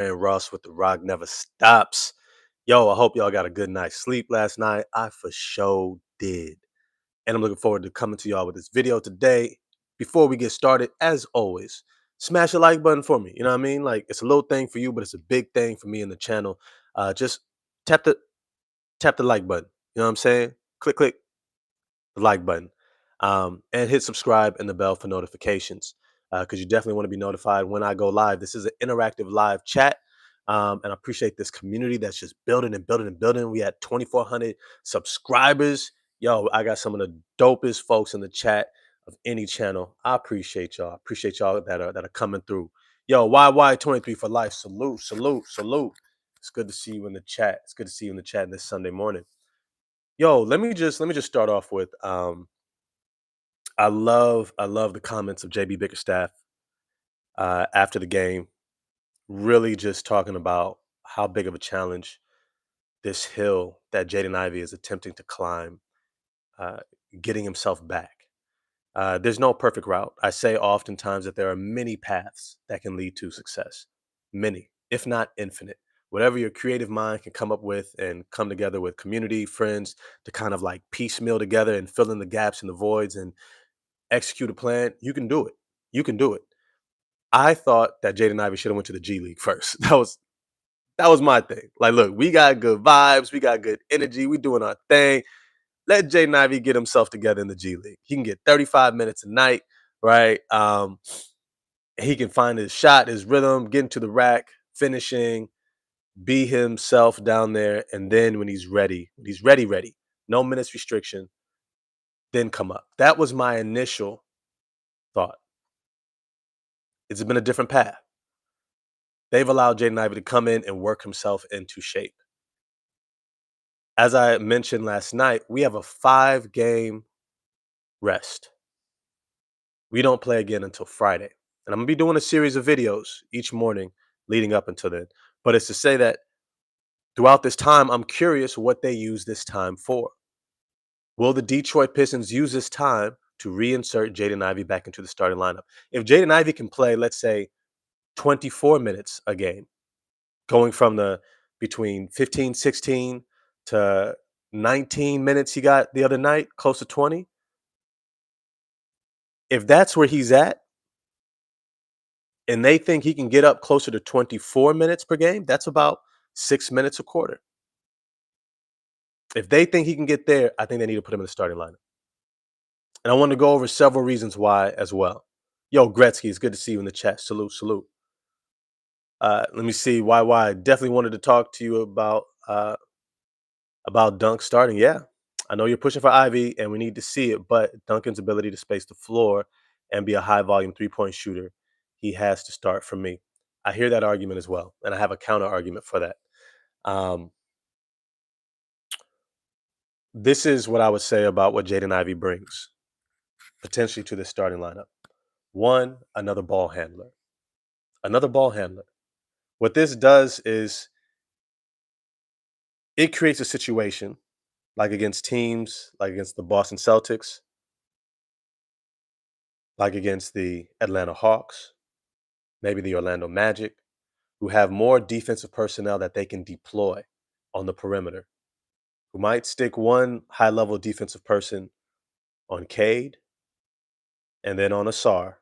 and Ross with the Rock Never Stops. Yo, I hope y'all got a good night's sleep last night. I for sure did. And I'm looking forward to coming to y'all with this video today. Before we get started, as always, smash the like button for me. You know what I mean? Like it's a little thing for you, but it's a big thing for me in the channel. Just tap the tap the like button. You know what I'm saying? Click, click the like button, and hit subscribe and the bell for notifications because you definitely want to be notified when I go live. This is an interactive live chat, and I appreciate this community that's just building and building and building. We had 2,400 subscribers. Yo, I got some of the dopest folks in the chat of any channel. I appreciate y'all. I appreciate y'all that are coming through. Yo, YY23 for life. Salute, salute, salute. It's good to see you in the chat. It's good to see you in the chat this Sunday morning. Yo, let me just start off with I love the comments of JB Bickerstaff after the game, really just talking about how big of a challenge this hill that Jaden Ivey is attempting to climb, uh, getting himself back. There's no perfect route. I say oftentimes that there are many paths that can lead to success, many, if not infinite. Whatever your creative mind can come up with and come together with community, friends to kind of like piecemeal together and fill in the gaps and the voids and execute a plan, you can do it. You can do it. I thought that Jaden Ivey should have went to the G League first. That was my thing. Like, look, we got good vibes, we got good energy, we doing our thing. Let Jaden Ivey get himself together in the G League. He can get 35 minutes a night, right? He can find his shot, his rhythm, get into the rack, finishing, be himself down there, and then when he's ready, no minutes restriction, then come up. That was my initial thought. It's been a different path. They've allowed Jaden Ivey to come in and work himself into shape. As I mentioned last night, we have a 5-game rest. We don't play again until Friday. And I'm going to be doing a series of videos each morning leading up until then. But it's to say that throughout this time, I'm curious what they use this time for. Will the Detroit Pistons use this time to reinsert Jaden Ivey back into the starting lineup? If Jaden Ivey can play, let's say, 24 minutes a game, going from the between 15, 16 to 19 minutes he got the other night, close to 20. If that's where he's at, and they think he can get up closer to 24 minutes per game, that's about 6 minutes a quarter. If they think he can get there, I think they need to put him in the starting lineup. And I want to go over several reasons why as well. Yo, Gretzky, it's good to see you in the chat. Salute, salute. Let me see. YY, definitely wanted to talk to you about Dunk starting. Yeah, I know you're pushing for Ivy, and we need to see it. But Duncan's ability to space the floor and be a high volume 3-point shooter, he has to start for me. I hear that argument as well, and I have a counter argument for that. Um, this is what I would say about what Jaden Ivey brings potentially to the starting lineup. One, another ball handler. Another ball handler. What this does is it creates a situation like against teams like against the Boston Celtics, like against the Atlanta Hawks, maybe the Orlando Magic, who have more defensive personnel that they can deploy on the perimeter, who might stick one high level defensive person on Cade and then on Asar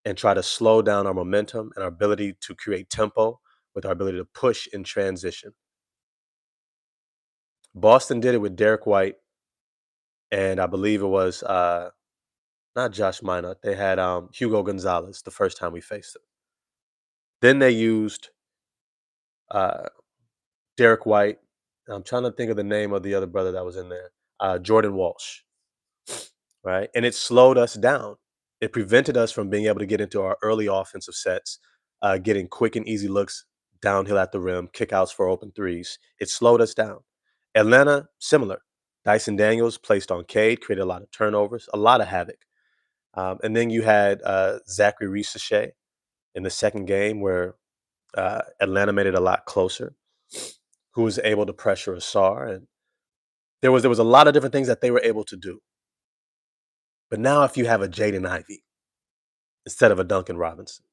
and try to slow down our momentum and our ability to create tempo with our ability to push in transition. Boston did it with Derek White, and I believe it was not Josh Minot. They had Hugo Gonzalez the first time we faced them. Then they used uh, Derek White. I'm trying to think of the name of the other brother that was in there, Jordan Walsh, right? And it slowed us down. It prevented us from being able to get into our early offensive sets, getting quick and easy looks downhill at the rim, kickouts for open threes. It slowed us down. Atlanta, similar. Dyson Daniels placed on Cade, created a lot of turnovers, a lot of havoc. And then you had Zachary Risachet in the second game where Atlanta made it a lot closer, who was able to pressure Asar. And there was a lot of different things that they were able to do. But now if you have a Jaden Ivey instead of a Duncan Robinson,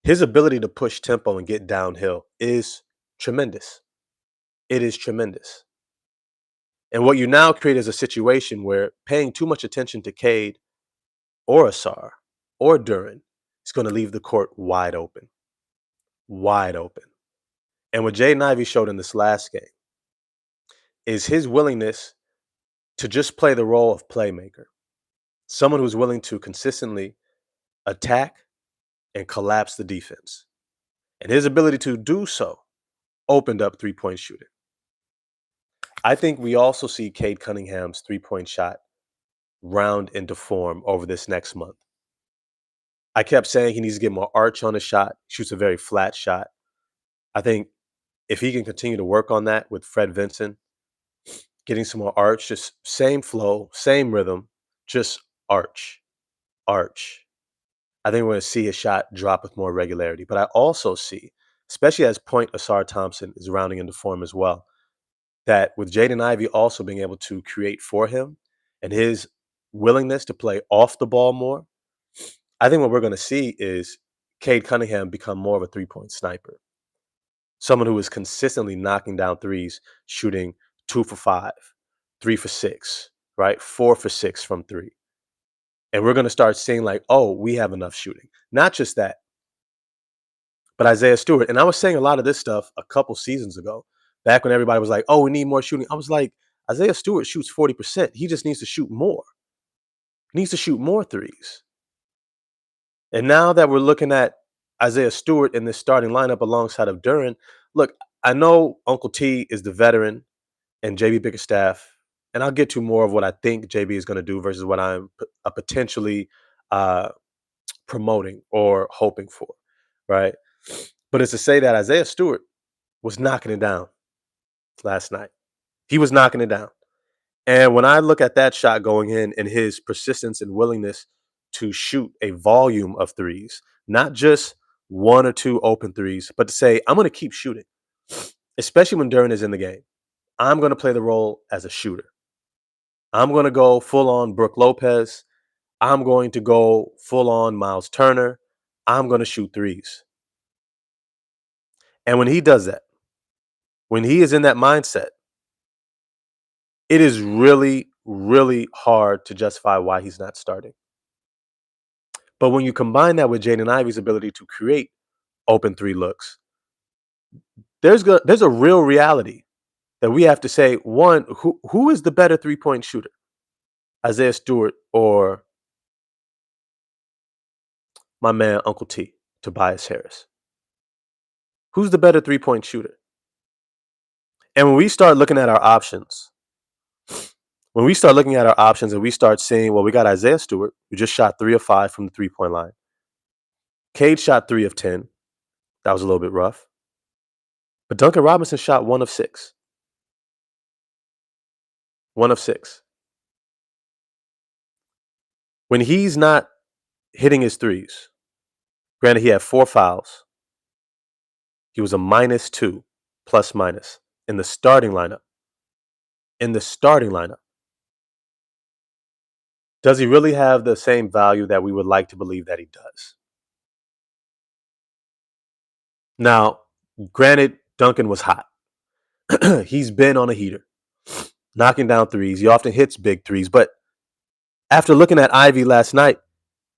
His ability to push tempo and get downhill is tremendous. It is tremendous. And what you now create is a situation where paying too much attention to Cade or Asar or Duran is going to leave the court wide open, wide open. And what Jaden Ivey showed in this last game is his willingness to just play the role of playmaker, someone who's willing to consistently attack and collapse the defense. And his ability to do so opened up three-point shooting. I think we also see Cade Cunningham's three-point shot round into form over this next month. I kept saying he needs to get more arch on his shot, shoots a very flat shot. I think if he can continue to work on that with Fred Vinson, getting some more arch, just same flow, same rhythm, just arch, arch. I think we're going to see his shot drop with more regularity. But I also see, especially as Point Asar Thompson is rounding into form as well, that with Jaden Ivey also being able to create for him and his willingness to play off the ball more, I think what we're going to see is Cade Cunningham become more of a three-point sniper. Someone who is consistently knocking down threes, shooting 2 for 5, 3 for 6, right? 4 for 6 from three. And we're going to start seeing like, oh, we have enough shooting. Not just that, but Isaiah Stewart. And I was saying a lot of this stuff a couple seasons ago, back when everybody was like, oh, we need more shooting. I was like, Isaiah Stewart shoots 40%. He just needs to shoot more. He needs to shoot more threes. And now that we're looking at Isaiah Stewart in this starting lineup alongside of Duran, look, I know Uncle T is the veteran and JB Bickerstaff, and I'll get to more of what I think JB is going to do versus what I'm potentially promoting or hoping for, right? But it's to say that Isaiah Stewart was knocking it down last night. He was knocking it down. And when I look at that shot going in and his persistence and willingness to shoot a volume of threes, not just one or two open threes, but to say, I'm going to keep shooting, especially when Duran is in the game. I'm going to play the role as a shooter. I'm going to go full on Brooke Lopez. I'm going to go full on Miles Turner. I'm going to shoot threes. And when he does that, when he is in that mindset, it is really, really hard to justify why he's not starting. But when you combine that with Jaden Ivey's ability to create open three looks, there's a real reality that we have to say, one, who is the better three-point shooter? Isaiah Stewart or my man Uncle T, Tobias Harris? Who's the better three-point shooter? And when we start looking at our options, and we start seeing, well, we got Isaiah Stewart, who just shot 3 of 5 from the three-point line. Cade shot 3 of 10. That was a little bit rough. But Duncan Robinson shot 1 of 6. 1 of 6. When he's not hitting his threes, granted he had 4 fouls, he was a -2, plus minus, in the starting lineup. Does he really have the same value that we would like to believe that he does? Now, granted, Duncan was hot. He's been on a heater, knocking down threes. He often hits big threes. But after looking at Ivy last night,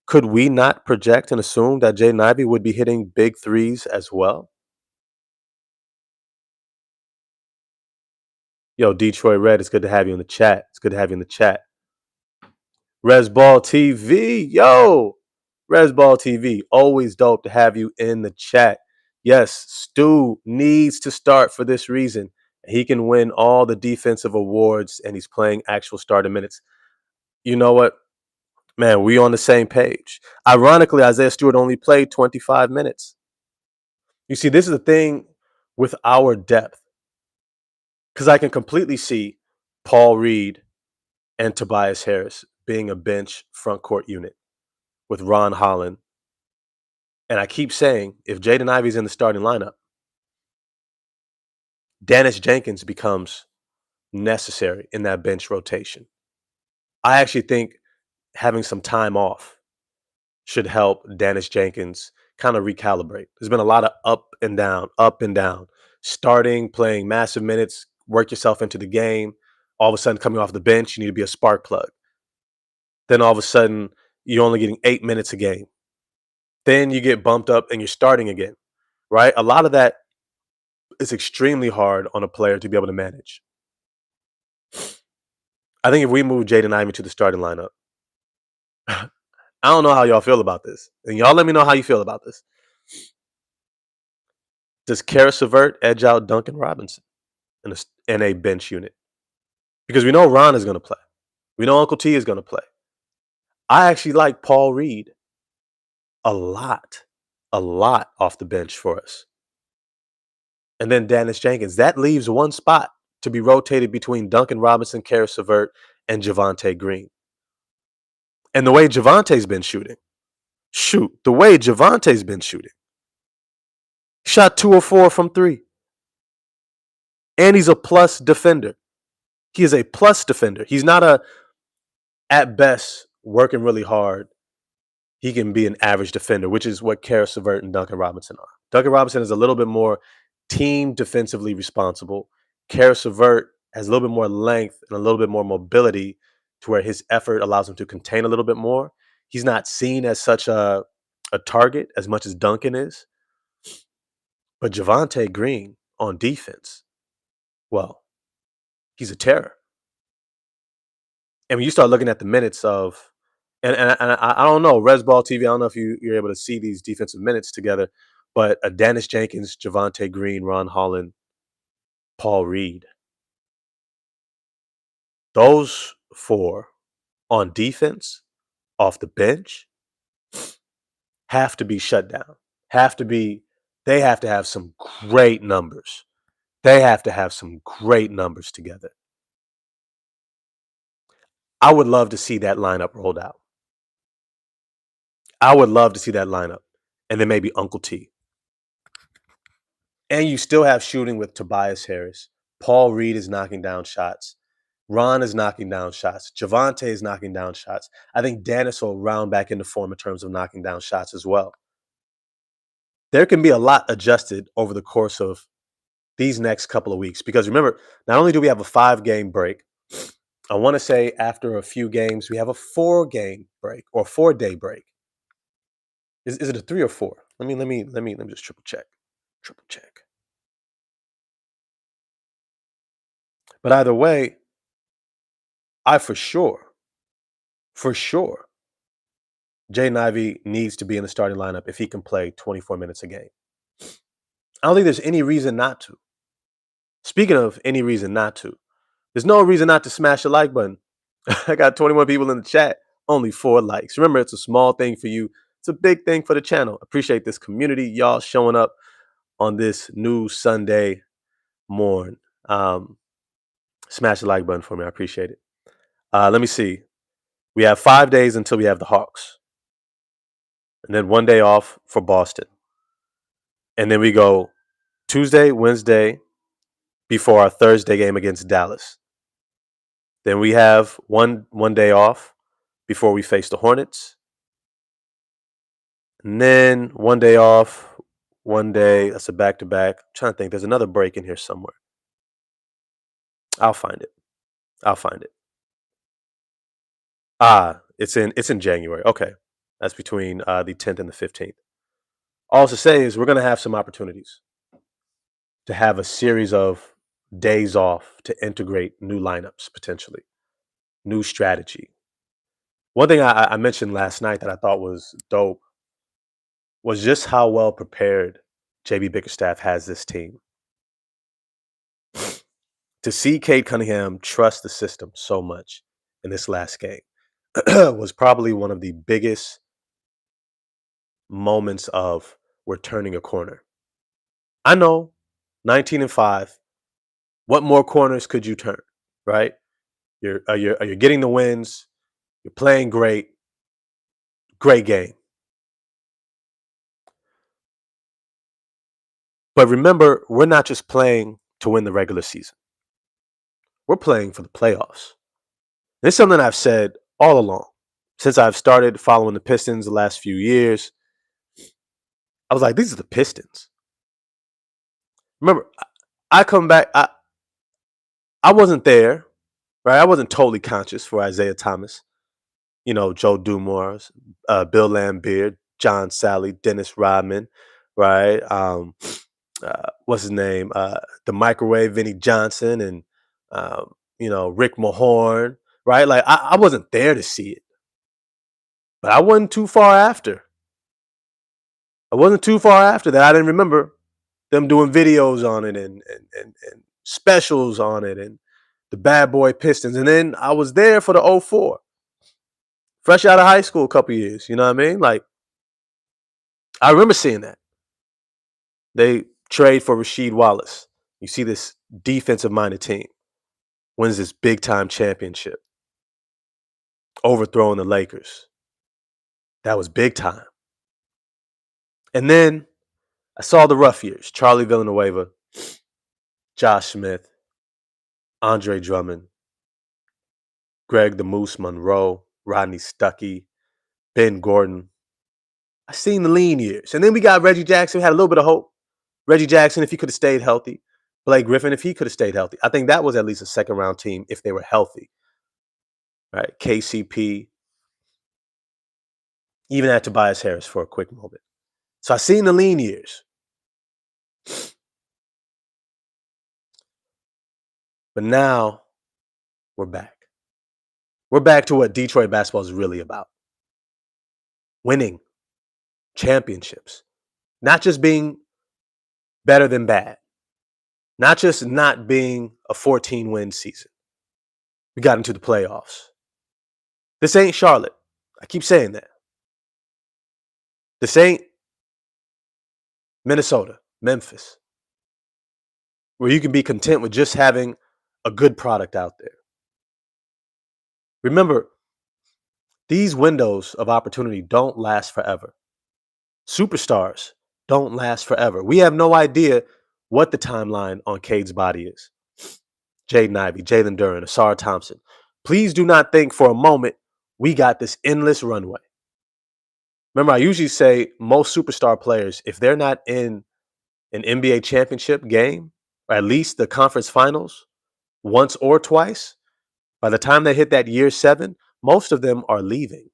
could we not project and assume that Jaden Ivey would be hitting big threes as well? Yo, Detroit Red, it's good to have you in the chat. Resball TV, yo, Resball TV, always dope to have you in the chat. Yes, Stu needs to start for this reason. He can win all the defensive awards and he's playing actual starter minutes. You know what? Man, we on the same page. Ironically, Isaiah Stewart only played 25 minutes. You see, this is the thing with our depth. Because I can completely see Paul Reed and Tobias Harris being a bench front court unit with Ron Holland. And I keep saying, if Jaden Ivey's in the starting lineup, Dennis Jenkins becomes necessary in that bench rotation. I actually think having some time off should help Dennis Jenkins kind of recalibrate. There's been a lot of up and down. Starting, playing massive minutes, work yourself into the game. All of a sudden, coming off the bench, you need to be a spark plug. Then all of a sudden, you're only getting 8 minutes a game. Then you get bumped up and you're starting again, right? A lot of that is extremely hard on a player to be able to manage. I think if we move Jaden Ivey to the starting lineup, I don't know how y'all feel about this. And y'all let me know how you feel about this. Does Karis LeVert edge out Duncan Robinson in a bench unit? Because we know Ron is going to play. We know Uncle T is going to play. I actually like Paul Reed a lot off the bench for us. And then Dennis Jenkins. That leaves one spot to be rotated between Duncan Robinson, Karis LeVert, and Javonte Green. And the way Javante's been shooting, shot 2 or 4 from 3. And he's a plus defender. He is a plus defender. He's not at best, working really hard. He can be an average defender, which is what Karis LeVert and Duncan Robinson are. Duncan Robinson is a little bit more team defensively responsible. Karis LeVert has a little bit more length and a little bit more mobility to where his effort allows him to contain a little bit more. He's not seen as such a target as much as Duncan is. But Javonte Green on defense, well, he's a terror. And when you start looking at the minutes of, and I don't know, Resball TV, I don't know if you're able to see these defensive minutes together, but Dennis Jenkins, Javonte Green, Ron Holland, Paul Reed, those 4 on defense, off the bench, have to be shut down. They have to have some great numbers. They have to have some great numbers together. I would love to see that lineup rolled out. I would love to see that lineup. And then maybe Uncle T. And you still have shooting with Tobias Harris. Paul Reed is knocking down shots. Ron is knocking down shots. Javonte is knocking down shots. I think Dennis will round back into form in terms of knocking down shots as well. There can be a lot adjusted over the course of these next couple of weeks. Because remember, not only do we have a 5-game break, I want to say after a few games, we have a 4-game break or 4-day break. Is it a 3 or 4? Let me just triple check. But either way, I for sure, Jaden Ivey needs to be in the starting lineup if he can play 24 minutes a game. I don't think there's any reason not to. Speaking of any reason not to, there's no reason not to smash the like button. I got 21 people in the chat, only 4 likes. Remember, it's a small thing for you. It's a big thing for the channel. Appreciate this community, y'all showing up on this new Sunday morn. Smash the like button for me. I appreciate it. Let me see. We have 5 days until we have the Hawks. And then 1 day off for Boston. And then we go Tuesday, Wednesday, before our Thursday game against Dallas. Then we have one day off before we face the Hornets. And then 1 day off, 1 day. That's a back-to-back. I'm trying to think. There's another break in here somewhere. I'll find it. It's in January. Okay. That's between the 10th and the 15th. All to say is we're going to have some opportunities to have a series of days off to integrate new lineups, potentially, new strategy. One thing I mentioned last night that I thought was dope was just how well prepared JB Bickerstaff has this team. To see Cade Cunningham trust the system so much in this last game was probably one of the biggest moments of we're turning a corner. I know, 19-5. What more corners could you turn, right? You're getting the wins. You're playing great. Great game. But remember, we're not just playing to win the regular season. We're playing for the playoffs. This is something I've said all along since I've started following the Pistons the last few years. I was like, these are the Pistons. Remember, I come back. I wasn't there, right? I wasn't totally conscious for Isaiah Thomas. Joe Dumars, Bill Laimbeer, John Sally, Dennis Rodman, right? What's his name? The microwave Vinnie Johnson and Rick Mahorn, right? Like I wasn't there to see it, but I wasn't too far after. I wasn't too far after that. I didn't remember them doing videos on it and specials on it and the bad boy Pistons. And then I was there for the '04, fresh out of high school a couple years. You know what I mean? Like, I remember seeing that. They trade for Rasheed Wallace. You see this defensive minded team wins this big time championship, overthrowing the Lakers. That was big time. And then I saw the rough years: Charlie Villanueva, Josh Smith, Andre Drummond, Greg the Moose Monroe, Rodney Stuckey, Ben Gordon. I seen the lean years. And then we got Reggie Jackson, had a little bit of hope. Reggie Jackson, if he could have stayed healthy. Blake Griffin, if he could have stayed healthy. I think that was at least a second round team if they were healthy. Right? KCP, even at Tobias Harris for a quick moment. So I seen the lean years. But now we're back. We're back to what Detroit basketball is really about. Winning championships. Not just being better than bad. Not just not being a 14-win season. We got into the playoffs. This ain't Charlotte. I keep saying that. This ain't Minnesota, Memphis, where you can be content with just having a good product out there. Remember, these windows of opportunity don't last forever. Superstars don't last forever. We have no idea what the timeline on Cade's body is. Jaden Ivey, Jalen Duren, Asar Thompson. Please do not think for a moment we got this endless runway. Remember, I usually say most superstar players, if they're not in an NBA championship game, or at least the conference finals, once or twice, by the time they hit that year 7, most of them are leaving.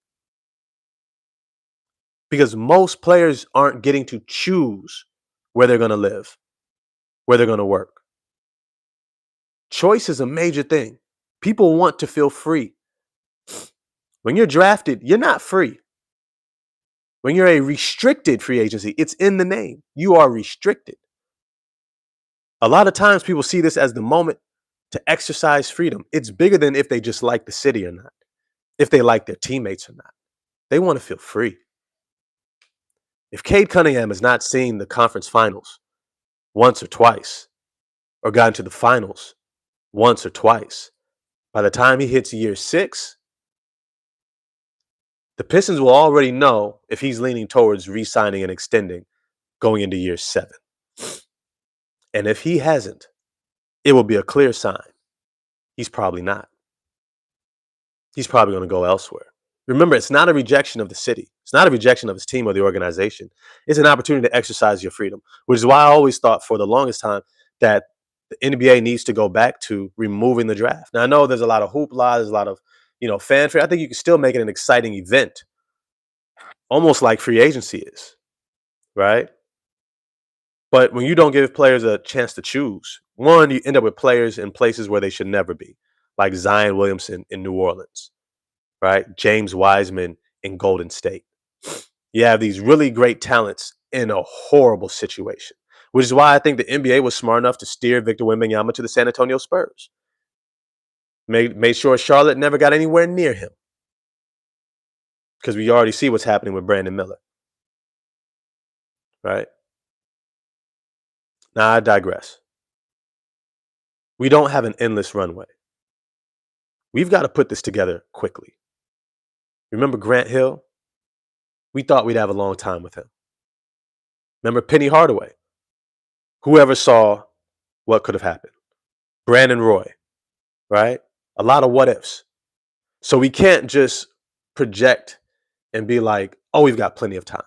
Because most players aren't getting to choose where they're going to live, where they're going to work. Choice is a major thing. People want to feel free. When you're drafted, you're not free. When you're a restricted free agency, it's in the name. You are restricted. A lot of times people see this as the moment to exercise freedom. It's bigger than if they just like the city or not, if they like their teammates or not. They want to feel free. If Cade Cunningham has not seen the conference finals once or twice, or gotten to the finals once or twice, by the time he hits year 6, the Pistons will already know if he's leaning towards re-signing and extending going into year 7. And if he hasn't, it will be a clear sign he's probably not. He's probably going to go elsewhere. Remember, it's not a rejection of the city. It's not a rejection of his team or the organization. It's an opportunity to exercise your freedom, which is why I always thought for the longest time that the NBA needs to go back to removing the draft. Now, I know there's a lot of hoopla, there's a lot of fanfare. I think you can still make it an exciting event, almost like free agency is, right? But when you don't give players a chance to choose, one, you end up with players in places where they should never be, like Zion Williamson in New Orleans, right? James Wiseman in Golden State. You have these really great talents in a horrible situation, which is why I think the NBA was smart enough to steer Victor Wembanyama to the San Antonio Spurs. Made sure Charlotte never got anywhere near him, because we already see what's happening with Brandon Miller, right? Now, I digress. We don't have an endless runway. We've got to put this together quickly. Remember Grant Hill? We thought we'd have a long time with him. Remember Penny Hardaway? Whoever saw what could have happened? Brandon Roy, right? A lot of what ifs. So we can't just project and be like, oh, we've got plenty of time.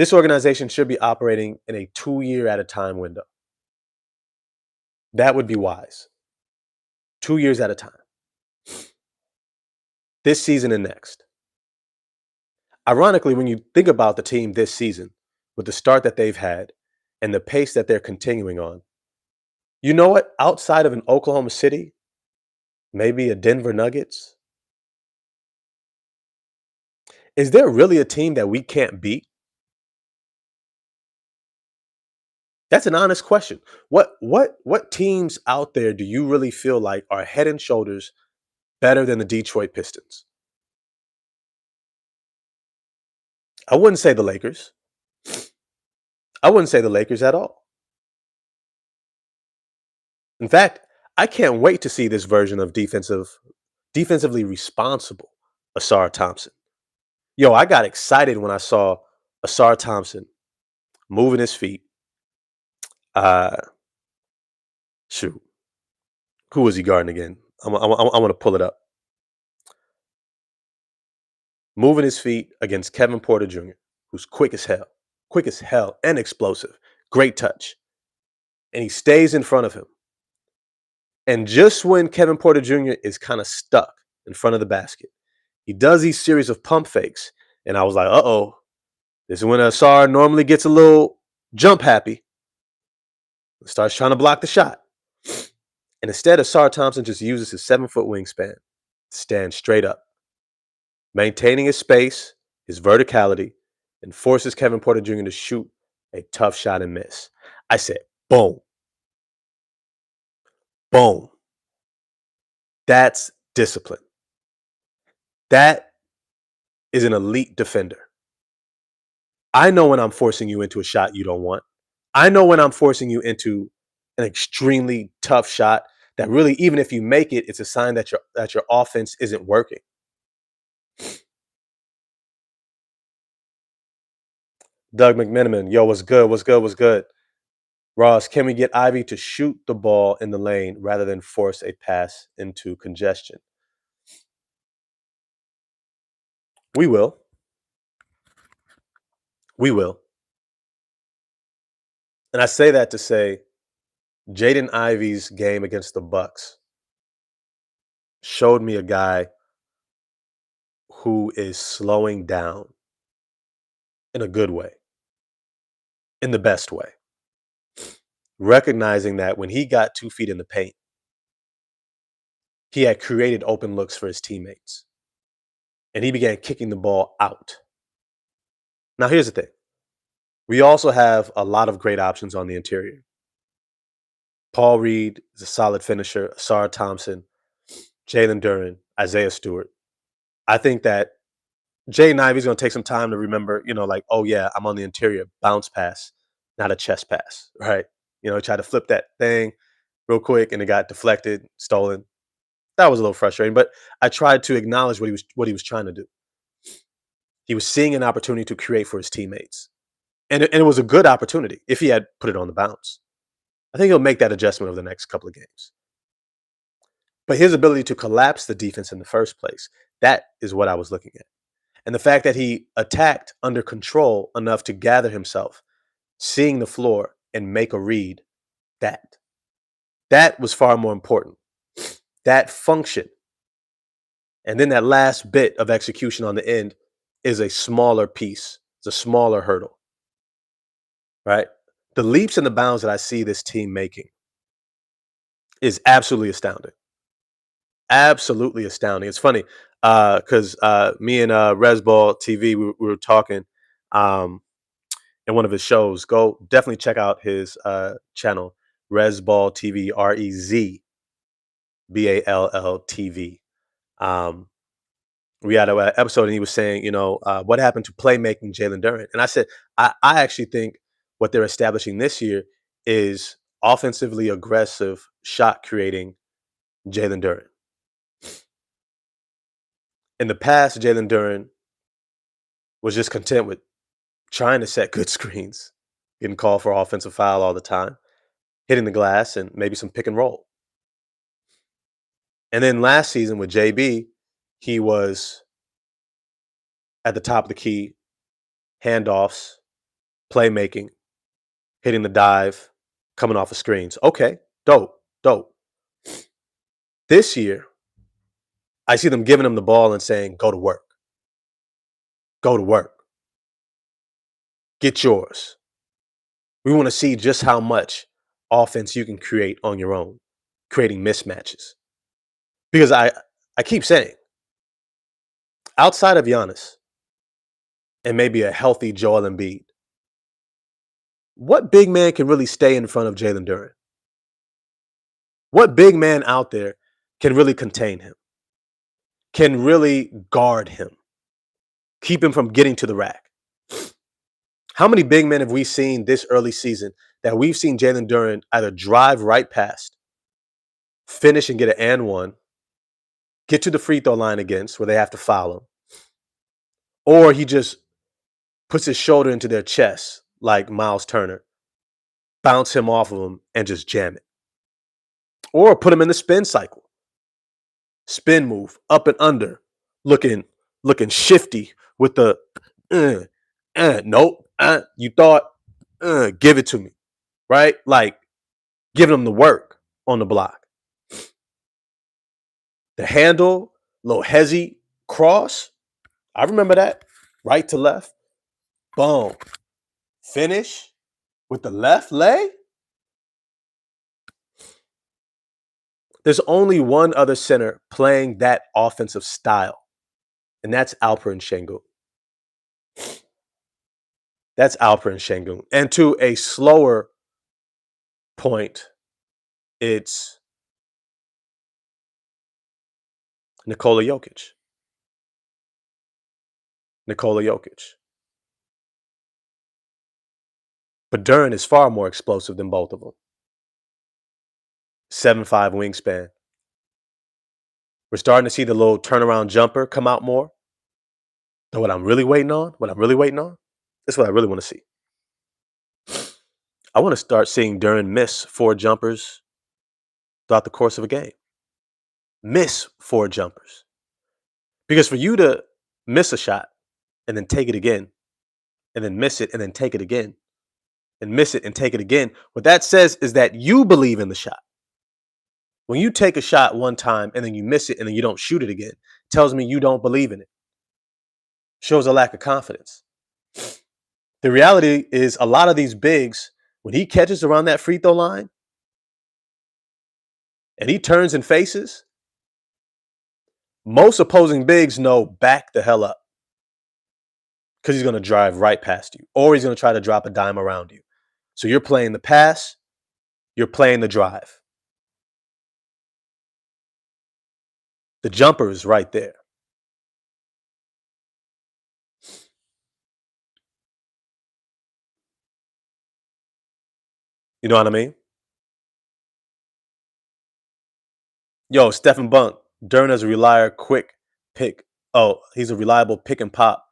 This organization should be operating in a 2 year at a time window. That would be wise. 2 years at a time. This season and next. Ironically, when you think about the team this season, with the start that they've had and the pace that they're continuing on, you know what? Outside of an Oklahoma City, maybe a Denver Nuggets, is there really a team that we can't beat? That's an honest question. What teams out there do you really feel like are head and shoulders better than the Detroit Pistons? I wouldn't say the Lakers. I wouldn't say the Lakers at all. In fact, I can't wait to see this version of defensively responsible Asar Thompson. Yo, I got excited when I saw Asar Thompson moving his feet. Uh, shoot, who was he guarding again? I want to pull it up. Moving his feet against Kevin Porter Jr., who's quick as hell, and explosive. Great touch. And he stays in front of him. And just when Kevin Porter Jr. is kind of stuck in front of the basket, he does these series of pump fakes. And I was like, uh-oh, this is when Asar normally gets a little jump happy. Starts trying to block the shot. And instead, Asar Thompson just uses his 7-foot wingspan to stand straight up, maintaining his space, his verticality, and forces Kevin Porter Jr. to shoot a tough shot and miss. I said, boom. Boom. That's discipline. That is an elite defender. I know when I'm forcing you into a shot you don't want. I know when I'm forcing you into an extremely tough shot that really, even if you make it, it's a sign that your offense isn't working. Doug McMenamin, yo, what's good? What's good? What's good? Ross, can we get Ivy to shoot the ball in the lane rather than force a pass into congestion? We will. We will. And I say that to say Jaden Ivey's game against the Bucks showed me a guy who is slowing down in a good way, in the best way. Recognizing that when he got 2 feet in the paint, he had created open looks for his teammates. And he began kicking the ball out. Now, here's the thing. We also have a lot of great options on the interior. Paul Reed is a solid finisher. Asar Thompson, Jalen Duren, Isaiah Stewart. I think that Jaden Ivey's going to take some time to remember, like, oh, yeah, I'm on the interior. Bounce pass, not a chest pass, right? He tried to flip that thing real quick and it got deflected, stolen. That was a little frustrating, but I tried to acknowledge what he was trying to do. He was seeing an opportunity to create for his teammates. And it was a good opportunity if he had put it on the bounce. I think he'll make that adjustment over the next couple of games. But his ability to collapse the defense in the first place, that is what I was looking at. And the fact that he attacked under control enough to gather himself, seeing the floor and make a read, that was far more important. That function. And then that last bit of execution on the end is a smaller piece. It's a smaller hurdle. Right? The leaps and the bounds that I see this team making is absolutely astounding. Absolutely astounding. It's funny because me and Resball TV, we were talking in one of his shows. Go definitely check out his channel, Resball TV, REZBALL TV. We had an episode and he was saying, what happened to playmaking Jalen Duren? And I said, I actually think what they're establishing this year is offensively aggressive shot creating Jalen Duren. In the past, Jalen Duren was just content with trying to set good screens, getting called for offensive foul all the time, hitting the glass, and maybe some pick and roll. And then last season with JB, he was at the top of the key, handoffs, playmaking, hitting the dive, coming off of screens. Okay, dope, dope. This year, I see them giving him the ball and saying, go to work, go to work, get yours. We want to see just how much offense you can create on your own, creating mismatches. Because I keep saying, outside of Giannis and maybe a healthy Joel Embiid, what big man can really stay in front of Jalen Duren? What big man out there can really contain him, can really guard him, keep him from getting to the rack? How many big men have we seen this early season that we've seen Jalen Duren either drive right past, finish and get an and one, get to the free throw line against where they have to foul him, or he just puts his shoulder into their chest like Miles Turner, bounce him off of him and just jam it, or put him in the spin cycle, spin move up and under, looking shifty with the nope, you thought give it to me, right? Like giving him the work on the block. The handle, little hezzy cross. I remember that. Right to left. Boom. Finish with the left leg. There's only one other center playing that offensive style, and that's Alperen Şengün. That's Alperen Şengün. And to a slower point, it's Nikola Jokic. Nikola Jokic. But Duren is far more explosive than both of them. 7'5" wingspan. We're starting to see the little turnaround jumper come out more. But what I'm really waiting on, this is what I really want to see. I want to start seeing Duren miss 4 jumpers throughout the course of a game. Miss 4 jumpers. Because for you to miss a shot and then take it again, and then miss it and then take it again, and miss it and take it again, what that says is that you believe in the shot. When you take a shot one time and then you miss it and then you don't shoot it again, it tells me you don't believe in it. Shows a lack of confidence. The reality is a lot of these bigs, when he catches around that free throw line and he turns and faces, most opposing bigs know back the hell up because he's going to drive right past you or he's going to try to drop a dime around you. So you're playing the pass, you're playing the drive. The jumper is right there. You know what I mean? Yo, Stephen Bunk, Duren is a reliable, quick pick. Oh, he's a reliable pick and pop.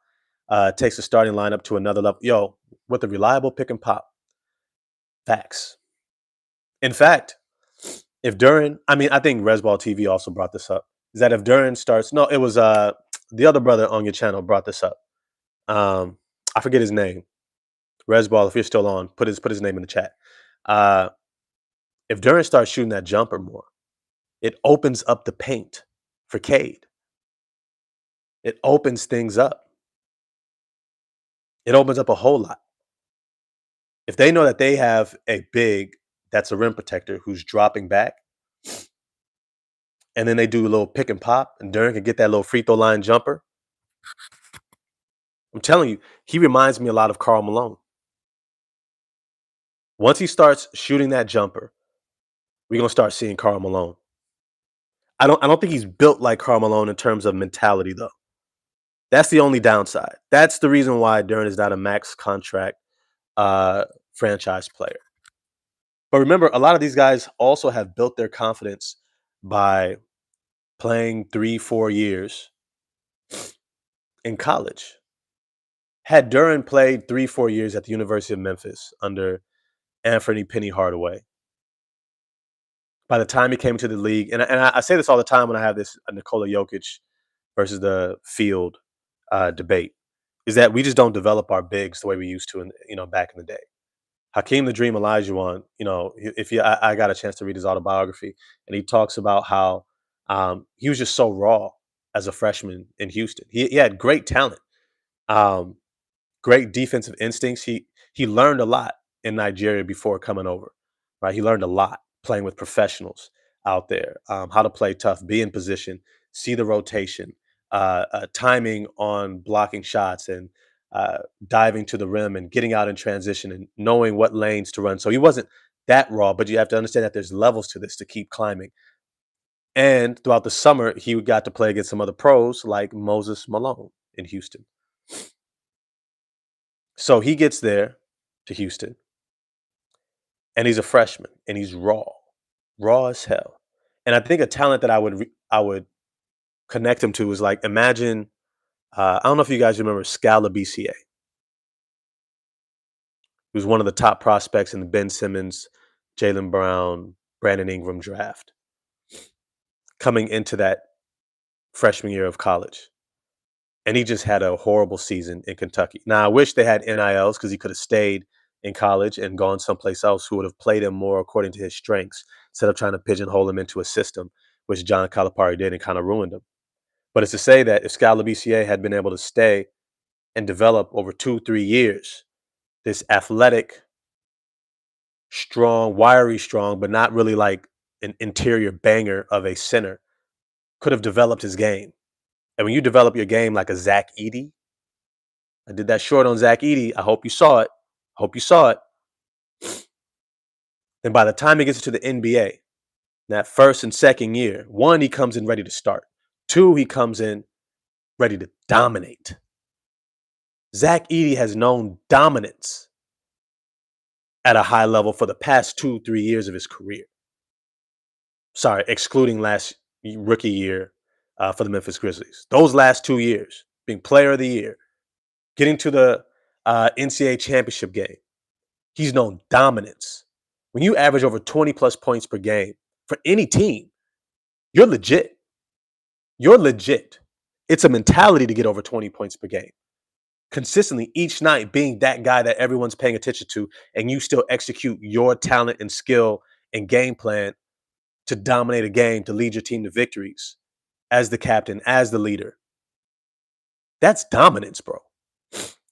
Takes the starting lineup to another level. Yo, with a reliable pick and pop. Facts. In fact, if Duren, I think Resball TV also brought this up, is that if Duren starts, no, it was the other brother on your channel brought this up. I forget his name. Resball, if you're still on, put his name in the chat. If Duren starts shooting that jumper more, it opens up the paint for Cade. It opens things up. It opens up a whole lot. If they know that they have a big that's a rim protector who's dropping back, and then they do a little pick and pop, and Duren can get that little free throw line jumper, I'm telling you, he reminds me a lot of Karl Malone. Once he starts shooting that jumper, we're gonna start seeing Karl Malone. I don't think he's built like Karl Malone in terms of mentality, though. That's the only downside. That's the reason why Duren is not a max contract franchise player. But remember, a lot of these guys also have built their confidence by playing 3-4 years in college. Had Duren played 3-4 years at the University of Memphis under Anthony Penny Hardaway, by the time he came to the league, and I say this all the time when I have this Nikola Jokic versus the field debate, is that we just don't develop our bigs the way we used to back in the day. Hakeem the Dream Olajuwon, if you I got a chance to read his autobiography, and he talks about how he was just so raw as a freshman in Houston. He had great talent. Um, Great defensive instincts. He learned a lot in Nigeria before coming over, right? He learned a lot playing with professionals out there, how to play tough, be in position, see the rotation, timing on blocking shots, and uh, diving to the rim and getting out in transition and knowing what lanes to run. So he wasn't that raw, but you have to understand that there's levels to this to keep climbing. And throughout the summer, he got to play against some other pros like Moses Malone in Houston. So he gets there to Houston, and he's a freshman, and he's raw, raw as hell. And I think a talent that I would connect him to is like imagine. I don't know if you guys remember Scala BCA. He was one of the top prospects in the Ben Simmons, Jalen Brown, Brandon Ingram draft coming into that freshman year of college. And he just had a horrible season in Kentucky. Now, I wish they had NILs because he could have stayed in college and gone someplace else who would have played him more according to his strengths instead of trying to pigeonhole him into a system, which John Calipari did and kind of ruined him. But it's to say that if Scala BCA had been able to stay and develop over 2, 3 years, this athletic, strong, wiry strong, but not really like an interior banger of a center, could have developed his game. And when you develop your game like a Zach Edey, I did that short on Zach Edey. I hope you saw it. Hope you saw it. Then by the time he gets into the NBA, that first and second year, one, he comes in ready to start. Two, he comes in ready to dominate. Zach Edey has known dominance at a high level for the past 2, 3 years of his career. Sorry, excluding last rookie year for the Memphis Grizzlies. Those last 2 years, being player of the year, getting to the NCAA championship game, he's known dominance. When you average over 20 plus points per game for any team, you're legit. You're legit. It's a mentality to get over 20 points per game. Consistently each night being that guy that everyone's paying attention to, and you still execute your talent and skill and game plan to dominate a game, to lead your team to victories as the captain, as the leader. That's dominance, bro.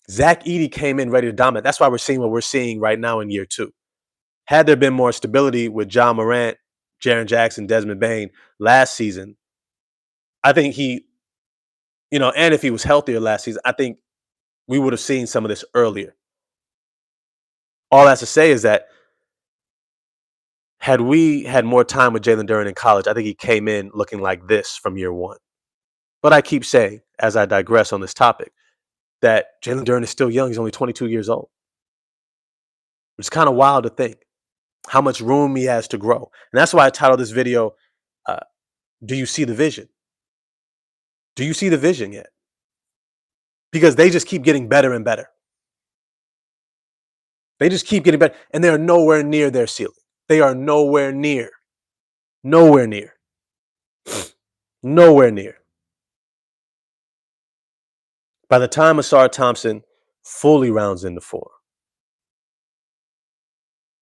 Zach Edey came in ready to dominate. That's why we're seeing what we're seeing right now in year two. Had there been more stability with John Morant, Jaren Jackson, Desmond Bain last season, I think and if he was healthier last season, I think we would have seen some of this earlier. All that's to say is that had we had more time with Jalen Duren in college, I think he came in looking like this from year one. But I keep saying, as I digress on this topic, that Jalen Duren is still young. He's only 22 years old. It's kind of wild to think how much room he has to grow. And that's why I titled this video, Do You See the Vision? Do you see the vision yet? Because they just keep getting better and better. They just keep getting better. And they are nowhere near their ceiling. They are nowhere near. Nowhere near. Nowhere near. By the time Asar Thompson fully rounds into form,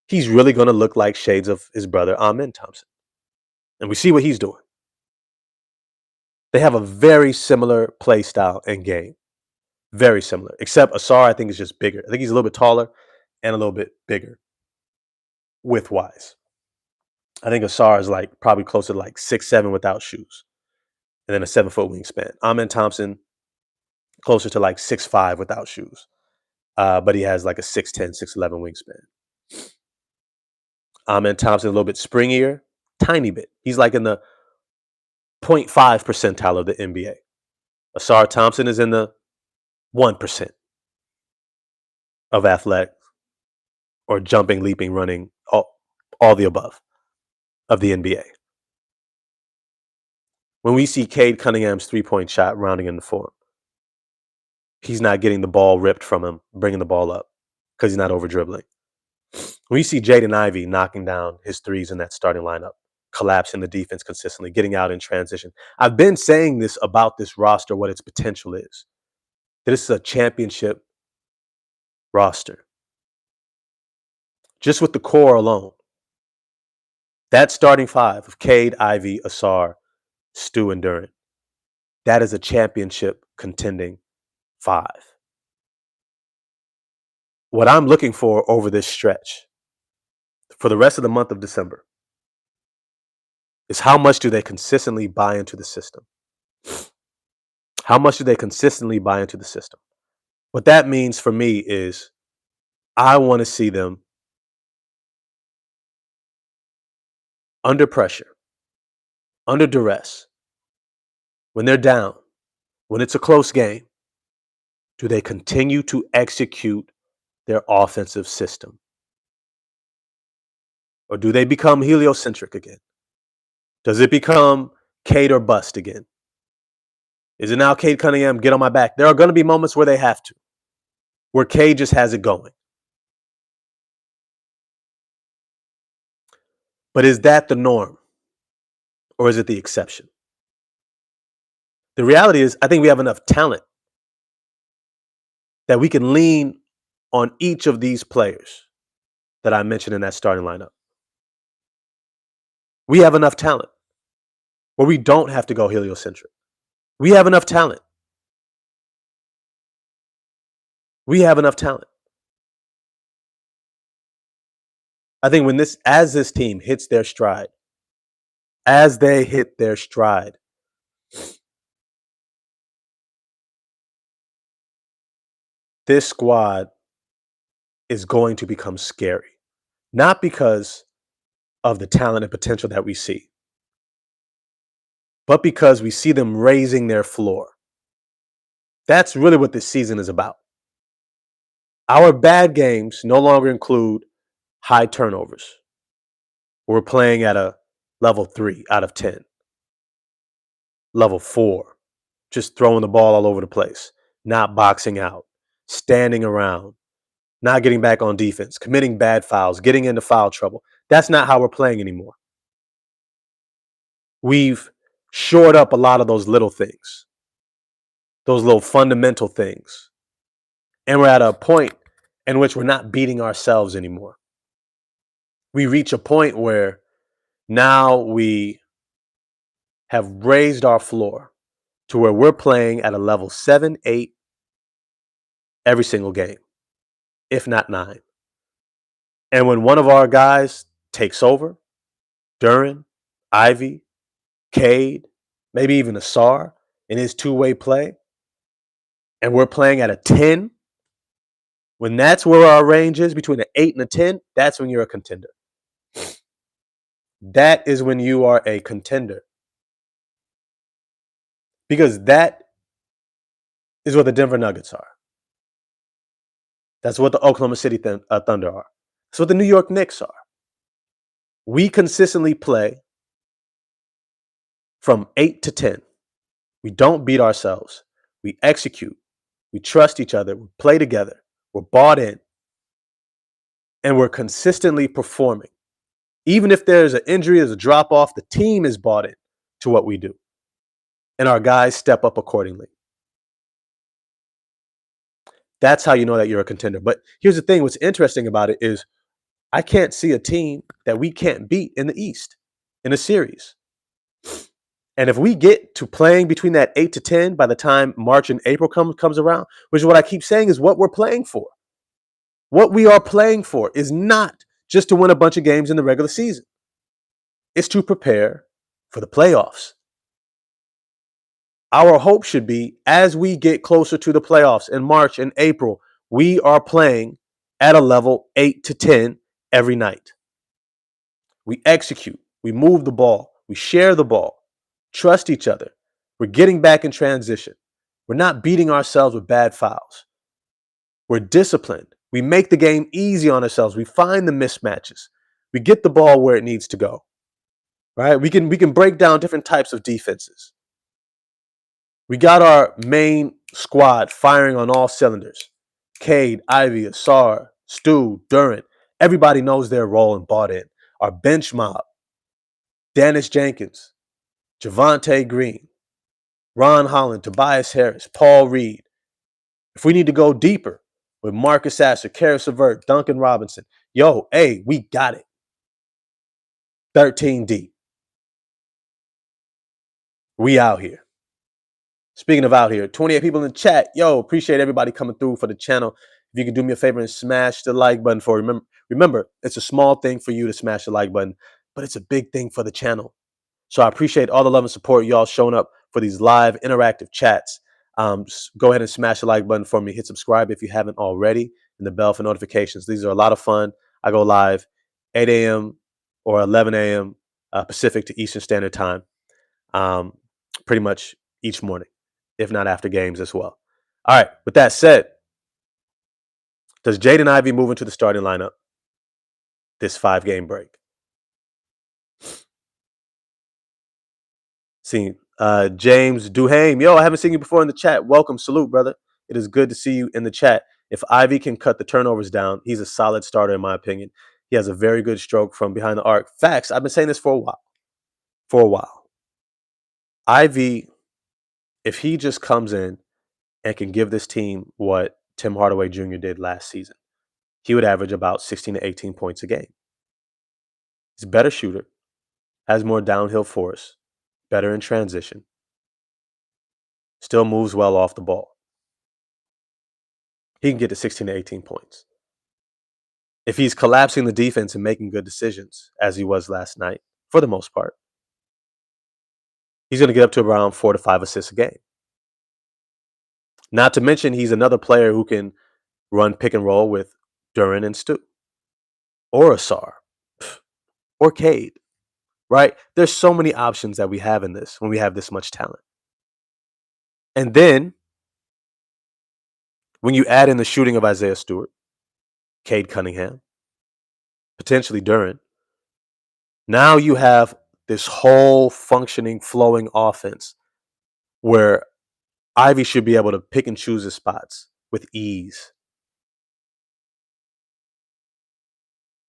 he's really going to look like shades of his brother, Amen Thompson. And we see what he's doing. They have a very similar play style and game. Very similar. Except Asar, I think, is just bigger. I think he's a little bit taller and a little bit bigger width-wise. I think Asar is like probably closer to like 6'7" without shoes. And then a 7-foot wingspan. Amen Thompson, closer to like 6'5" without shoes. But he has like a 6'10", 6'11" wingspan. Amen Thompson, a little bit springier, tiny bit. He's like in the 0.5 percentile of the NBA. Asar Thompson is in the 1% of athletic or jumping, leaping, running, all the above of the NBA. When we see Cade Cunningham's three-point shot rounding into form, he's not getting the ball ripped from him, bringing the ball up because he's not over-dribbling. When you see Jaden Ivey knocking down his threes in that starting lineup, collapsing the defense consistently, getting out in transition. I've been saying this about this roster, what its potential is. This is a championship roster. Just with the core alone. That starting five of Cade, Ivy, Asar, Stu, and Durant. That is a championship contending five. What I'm looking for over this stretch for the rest of the month of December is how much do they consistently buy into the system? How much do they consistently buy into the system? What that means for me is I want to see them under pressure, under duress, when they're down, when it's a close game. Do they continue to execute their offensive system? Or do they become heliocentric again? Does it become Cade or bust again? Is it now Cade Cunningham, get on my back? There are going to be moments where they have to, where Cade just has it going. But is that the norm? Or is it the exception? The reality is, I think we have enough talent that we can lean on each of these players that I mentioned in that starting lineup. We have enough talent where we don't have to go heliocentric. We have enough talent. We have enough talent. I think as this team hits their stride, as they hit their stride, this squad is going to become scary. Not because of the talent and potential that we see, but because we see them raising their floor. That's really what this season is about. Our bad games no longer include high turnovers. We're playing at a level 3 out of 10, level 4, just throwing the ball all over the place, not boxing out, standing around, not getting back on defense, committing bad fouls, getting into foul trouble. That's not how we're playing anymore. We've shored up a lot of those little things, those little fundamental things. And we're at a point in which we're not beating ourselves anymore. We reach a point where now we have raised our floor to where we're playing at a level 7, 8 every single game, if not 9. And when one of our guys takes over, Duran, Ivy, Cade, maybe even Asar in his two-way play, and we're playing at a 10, when that's where our range is, between an 8 and a 10, that's when you're a contender. That is when you are a contender. Because that is what the Denver Nuggets are. That's what the Oklahoma City Thunder are. That's what the New York Knicks are. We consistently play from 8 to 10. We don't beat ourselves. We execute. We trust each other. We play together. We're bought in. And we're consistently performing. Even if there's an injury, there's a drop off, the team is bought in to what we do. And our guys step up accordingly. That's how you know that you're a contender. But here's the thing, what's interesting about it is I can't see a team that we can't beat in the East in a series. And if we get to playing between that 8 to 10 by the time March and April comes around, which is what I keep saying is what we're playing for. What we are playing for is not just to win a bunch of games in the regular season. It's to prepare for the playoffs. Our hope should be as we get closer to the playoffs in March and April, we are playing at a level 8 to 10 every night. We execute. We move the ball. We share the ball. Trust each other. We're getting back in transition. We're not beating ourselves with bad fouls. We're disciplined. We make the game easy on ourselves. We find the mismatches. We get the ball where it needs to go. Right? We can break down different types of defenses. We got our main squad firing on all cylinders. Cade, Ivy, Asar, Stu, Durant. Everybody knows their role and bought in. Our bench mob. Dennis Jenkins, Javonte Green, Ron Holland, Tobias Harris, Paul Reed. If we need to go deeper with Marcus Sasser, Karis LeVert, Duncan Robinson, yo, hey, we got it. 13 deep. We out here. Speaking of out here, 28 people in the chat. Yo, appreciate everybody coming through for the channel. If you could do me a favor and smash the like button for remember, it's a small thing for you to smash the like button, but it's a big thing for the channel. So I appreciate all the love and support y'all showing up for these live interactive chats. Go ahead and smash the like button for me. Hit subscribe if you haven't already, and the bell for notifications. These are a lot of fun. I go live 8 a.m. or 11 a.m. Pacific to Eastern Standard Time, pretty much each morning, if not after games as well. All right, with that said, does Jaden Ivey move into the starting lineup this 5-game break? See, James Duhame. Yo, I haven't seen you before in the chat. Welcome. Salute, brother. It is good to see you in the chat. If Ivy can cut the turnovers down, he's a solid starter, in my opinion. He has a very good stroke from behind the arc. Facts. I've been saying this for a while. Ivy, if he just comes in and can give this team what Tim Hardaway Jr. did last season, he would average about 16 to 18 points a game. He's a better shooter, has more downhill force, better in transition, still moves well off the ball. He can get to 16 to 18 points. If he's collapsing the defense and making good decisions, as he was last night, for the most part, he's going to get up to around 4 to 5 assists a game. Not to mention, he's another player who can run pick and roll with Duran and Stu, or Asar, or Cade, right? There's so many options that we have in this when we have this much talent. And then, when you add in the shooting of Isaiah Stewart, Cade Cunningham, potentially Duran, now you have this whole functioning, flowing offense where Ivy should be able to pick and choose his spots with ease.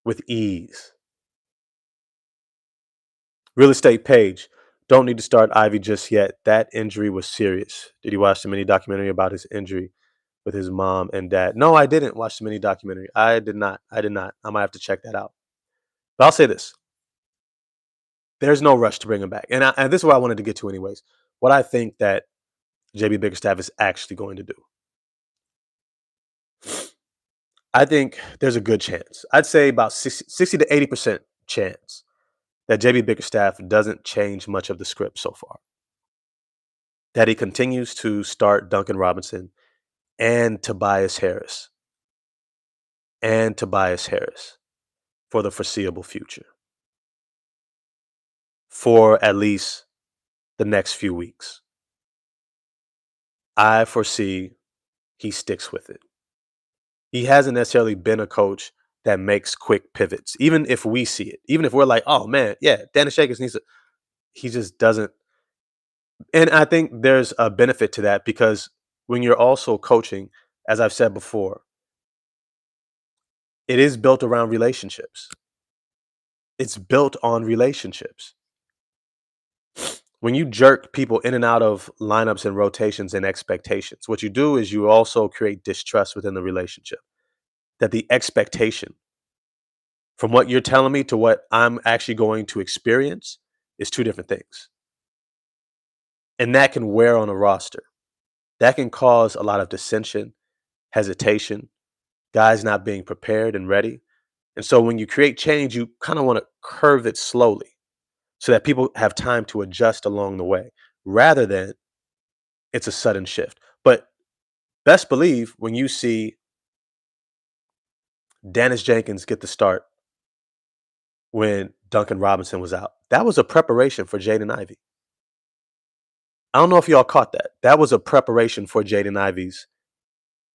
With ease. Real Estate Page. Don't need to start Ivy just yet. That injury was serious. Did you watch the mini documentary about his injury with his mom and dad? No, I didn't watch the mini documentary. I did not. I might have to check that out. But I'll say this. There's no rush to bring him back. And this is what I wanted to get to anyways. What I think that JB Bickerstaff is actually going to do. I think there's a good chance. I'd say about 60 to 80% chance that JB Bickerstaff doesn't change much of the script so far. That he continues to start Duncan Robinson and Tobias Harris for the foreseeable future. For at least the next few weeks. I foresee he sticks with it. He hasn't necessarily been a coach that makes quick pivots, even if we see it. Even if we're like, oh, man, yeah, Dennis Shakers needs to. He just doesn't. And I think there's a benefit to that because when you're also coaching, as I've said before, it is built around relationships. It's built on relationships. When you jerk people in and out of lineups and rotations and expectations, what you do is you also create distrust within the relationship. That the expectation from what you're telling me to what I'm actually going to experience is two different things. And that can wear on a roster. That can cause a lot of dissension, hesitation, guys not being prepared and ready. And so when you create change, you kind of want to curve it slowly so that people have time to adjust along the way rather than it's a sudden shift. But best believe when you see Dennis Jenkins get the start when Duncan Robinson was out, that was a preparation for Jaden Ivey. I don't know if y'all caught that. That was a preparation for Jaden Ivey's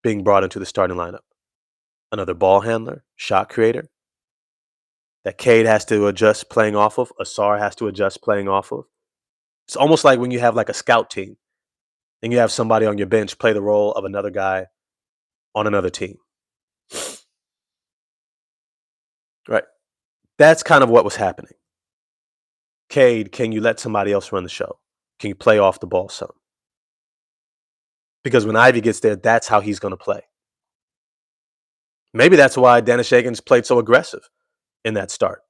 being brought into the starting lineup. Another ball handler, shot creator that Cade has to adjust playing off of, Asar has to adjust playing off of. It's almost like when you have like a scout team and you have somebody on your bench play the role of another guy on another team. Right. That's kind of what was happening. Cade, can you let somebody else run the show? Can you play off the ball some? because when Ivy gets there, that's how he's going to play. Maybe that's why Dennis Shakins played so aggressive in that start,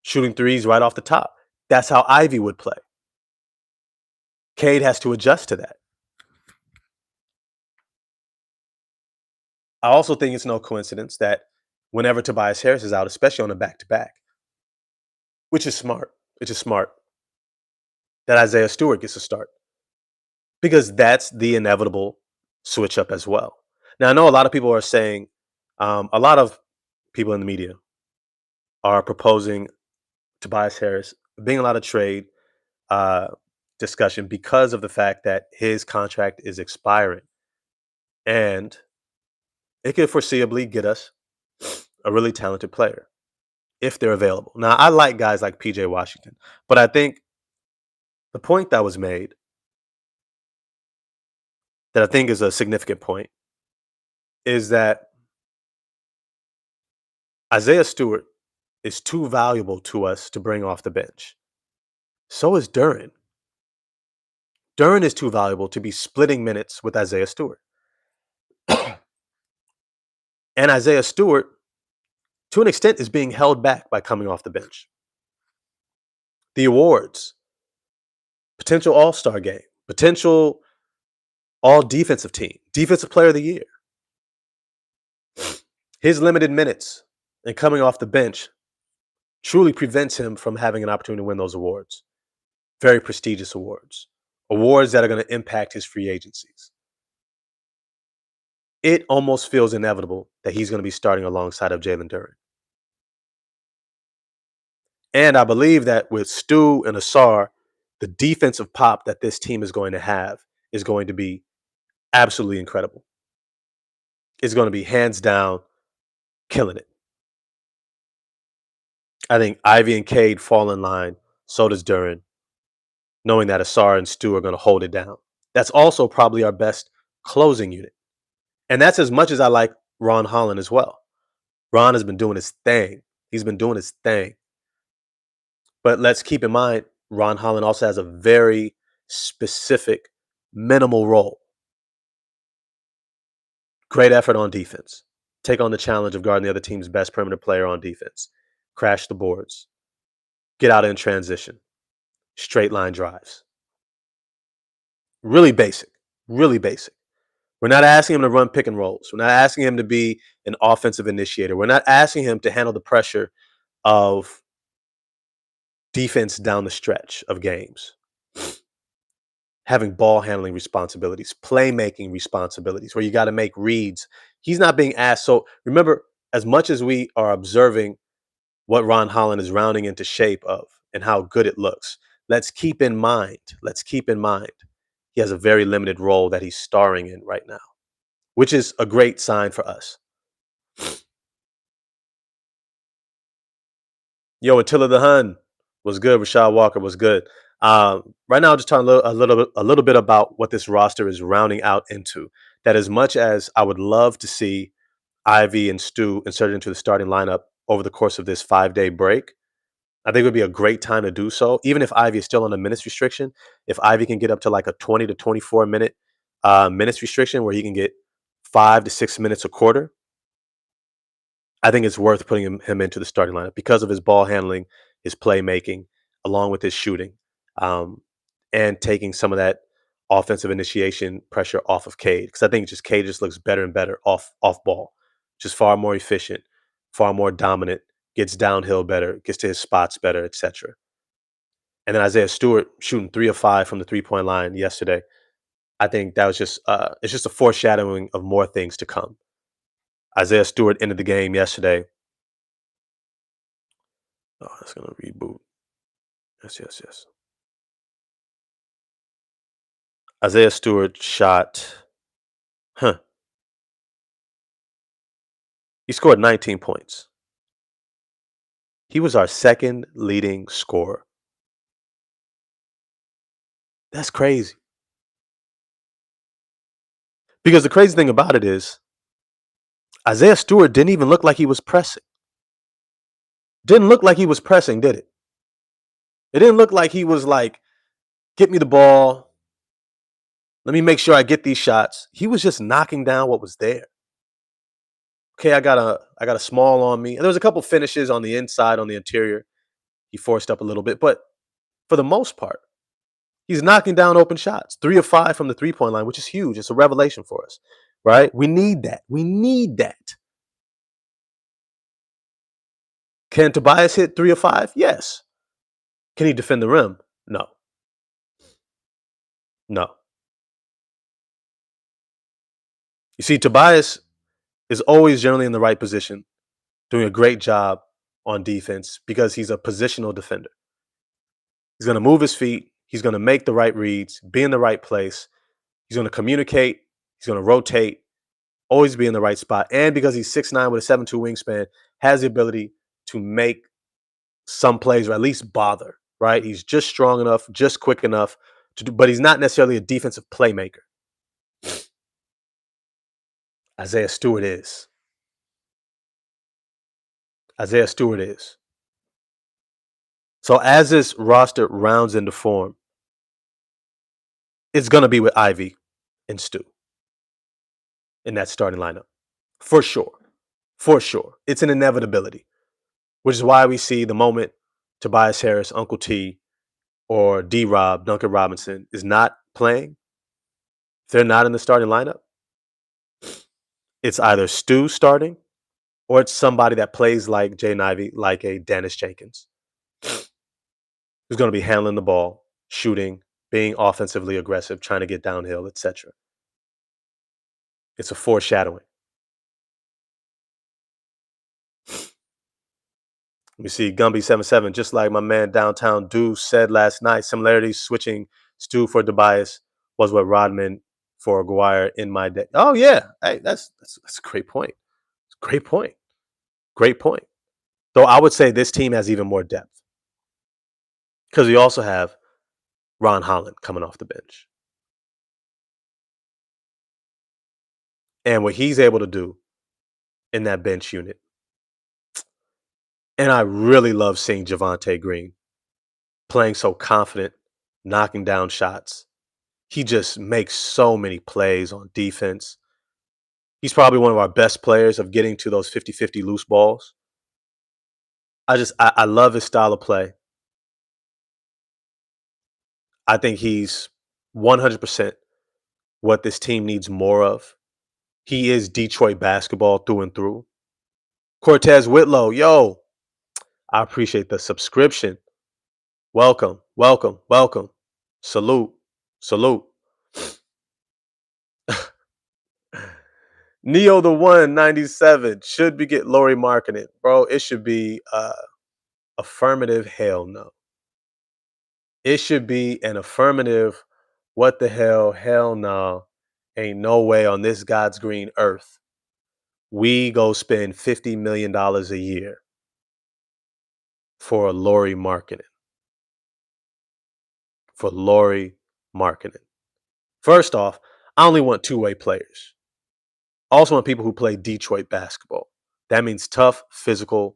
shooting threes right off the top. That's how Ivy would play. Cade has to adjust to that. I also think it's no coincidence that whenever Tobias Harris is out, especially on a back-to-back, which is smart, that Isaiah Stewart gets a start because that's the inevitable switch up as well. Now, I know a lot of people are saying, a lot of people in the media are proposing Tobias Harris being a lot of trade uh, discussion because of the fact that his contract is expiring. And it could foreseeably get us a really talented player if they're available. Now, I like guys like PJ Washington, but I think the point that was made that I think is a significant point is that Isaiah Stewart is too valuable to us to bring off the bench. So is Duren. Duren is too valuable to be splitting minutes with Isaiah Stewart. And Isaiah Stewart, to an extent, is being held back by coming off the bench. The awards, potential all-star game, potential all-defensive team, defensive player of the year. His limited minutes and coming off the bench truly prevents him from having an opportunity to win those awards. Very prestigious awards. Awards that are going to impact his free agencies. It almost feels inevitable that he's going to be starting alongside of Jalen Duren. And I believe that with Stu and Asar, the defensive pop that this team is going to have is going to be absolutely incredible. It's going to be hands down killing it. I think Ivy and Cade fall in line. So does Duren, knowing that Asar and Stu are going to hold it down. That's also probably our best closing unit. And that's as much as I like Ron Holland as well. Ron has been doing his thing. He's been doing his thing. But let's keep in mind, Ron Holland also has a very specific, minimal role. Great effort on defense. Take on the challenge of guarding the other team's best perimeter player on defense. Crash the boards. Get out in transition. Straight line drives. Really basic. Really basic. We're not asking him to run pick and rolls. We're not asking him to be an offensive initiator. We're not asking him to handle the pressure of defense down the stretch of games. Having ball handling responsibilities, playmaking responsibilities, where you got to make reads. He's not being asked. So remember, as much as we are observing what Ron Holland is rounding into shape of and how good it looks, let's keep in mind, he has a very limited role that he's starring in right now, which is a great sign for us. Yo, Attila the Hun was good. Rashad Walker was good. Right now, I'm just talking a little bit about what this roster is rounding out into. That as much as I would love to see Ivy and Stu inserted into the starting lineup over the course of this 5-day break, I think it would be a great time to do so. Even if Ivy is still on a minutes restriction, if Ivy can get up to like a 20 to 24 minutes restriction where he can get 5 to 6 minutes a quarter, I think it's worth putting him into the starting lineup because of his ball handling, his playmaking, along with his shooting, um, and taking some of that offensive initiation pressure off of Cade. Because I think just Cade just looks better and better off ball, just far more efficient, far more dominant, gets downhill better, gets to his spots better, etc. And then Isaiah Stewart shooting 3 of 5 from the 3-point line yesterday. I think that was just it's just a foreshadowing of more things to come. Isaiah Stewart ended the game yesterday. Oh, it's going to reboot. Yes. Isaiah Stewart shot, he scored 19 points. He was our second leading scorer. That's crazy. Because the crazy thing about it is, Isaiah Stewart didn't even look like he was pressing. Didn't look like he was pressing, did it? It didn't look like he was like, get me the ball, Let me make sure I get these shots. He was just knocking down what was there. Okay, I got a small on me. And there was a couple finishes on the inside, on the interior. He forced up a little bit, but for the most part, he's knocking down open shots. 3 of 5 from the 3-point line, which is huge. It's a revelation for us, right? We need that. We need that. Can Tobias hit 3 of 5? Yes. Can he defend the rim? No. No. You see, Tobias is always generally in the right position, doing a great job on defense because he's a positional defender. He's going to move his feet. He's going to make the right reads, be in the right place. He's going to communicate. He's going to rotate, always be in the right spot. And because he's 6'9" with a 7'2" wingspan, has the ability to make some plays or at least bother, right? He's just strong enough, just quick enough to do, but he's not necessarily a defensive playmaker. Isaiah Stewart is. Isaiah Stewart is. So as this roster rounds into form, it's going to be with Ivy and Stu in that starting lineup. For sure. For sure. It's an inevitability, which is why we see the moment Tobias Harris, Uncle T, or D-Rob, Duncan Robinson, is not playing, if they're not in the starting lineup, it's either Stu starting or it's somebody that plays like Jaden Ivey, like a Dennis Jenkins, who's going to be handling the ball, shooting, being offensively aggressive, trying to get downhill, etc. It's a foreshadowing. Let me see, Gumby77, just like my man Downtown Deuce said last night, similarities switching Stu for Tobias was what Rodman for Aguirre in my day. Oh, yeah. Hey, that's a great point. Great point. Great point. Though I would say this team has even more depth because we also have Ron Holland coming off the bench. And what he's able to do in that bench unit. And I really love seeing Javonte Green playing so confident, knocking down shots. He just makes so many plays on defense. He's probably one of our best players of getting to those 50-50 loose balls. I love his style of play. I think he's 100% what this team needs more of. He is Detroit basketball through and through. Cortez Whitlow, yo, I appreciate the subscription. Welcome, welcome, welcome. Salute, salute. Neo the 197 should be get Laurie marketing, bro. It should be affirmative. Hell no. It should be an affirmative. What the hell? Hell no. Ain't no way on this God's green earth we go spend $50 million a year for Laurie marketing. For Laurie marketing. First off, I only want two-way players. I also want people who play Detroit basketball. That means tough, physical,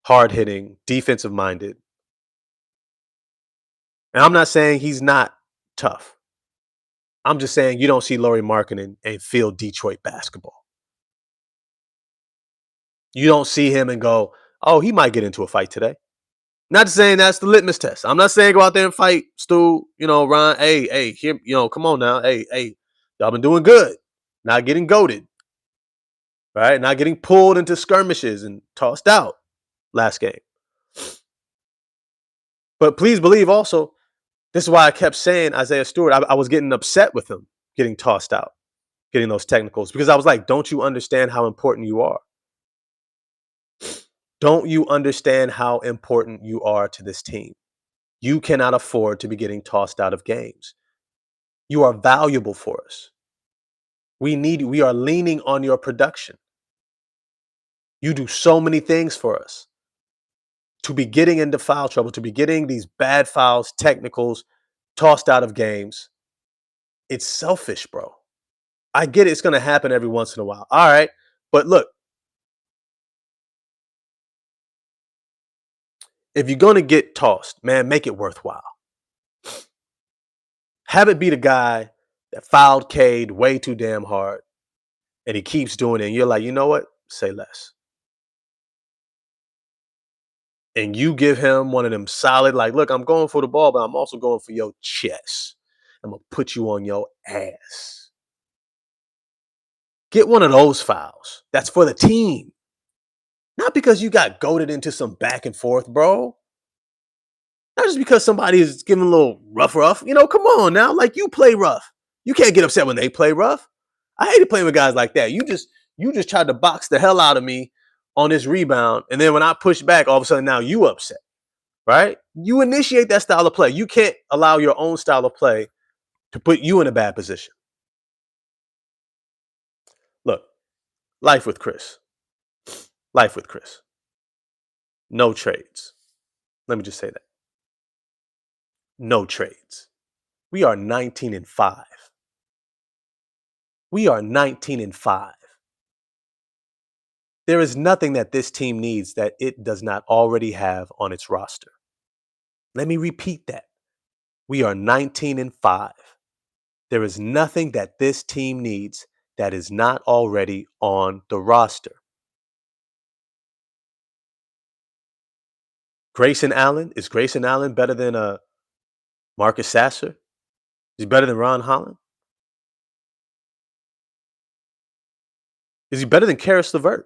hard-hitting, defensive-minded. And I'm not saying he's not tough. I'm just saying you don't see Laurie marketing and feel Detroit basketball. You don't see him and go, oh, he might get into a fight today. Not saying that's the litmus test. I'm not saying go out there and fight, Stu, Ron. Hey, here, come on now. Hey, y'all been doing good. Not getting goated. Right? Not getting pulled into skirmishes and tossed out last game. But please believe also, this is why I kept saying Isaiah Stewart. I was getting upset with him getting tossed out, getting those technicals, because I was like, don't you understand how important you are? Don't you understand how important you are to this team? You cannot afford to be getting tossed out of games. You are valuable for us. We are leaning on your production. You do so many things for us. To be getting into foul trouble, to be getting these bad fouls, technicals, tossed out of games, it's selfish, bro. I get it. It's going to happen every once in a while. All right. But look, if you're going to get tossed, man, make it worthwhile. Have it be the guy that fouled Cade way too damn hard, and he keeps doing it. And you're like, you know what? Say less. And you give him one of them solid, like, look, I'm going for the ball, but I'm also going for your chest. I'm gonna put you on your ass. Get one of those fouls. That's for the team. Not because you got goaded into some back and forth, bro. Not just because somebody is giving a little rough. You know, come on now. Like, you play rough. You can't get upset when they play rough. I hated playing with guys like that. You just tried to box the hell out of me on this rebound. And then when I push back, all of a sudden now you upset. Right? You initiate that style of play. You can't allow your own style of play to put you in a bad position. Look, life with Chris. Life with Chris. No trades. Let me just say that. No trades. We are 19-5. We are 19-5. There is nothing that this team needs that it does not already have on its roster. Let me repeat that. We are 19-5. There is nothing that this team needs that is not already on the roster. Grayson Allen, is Grayson Allen better than Marcus Sasser? Is he better than Ron Holland? Is he better than Karis LeVert?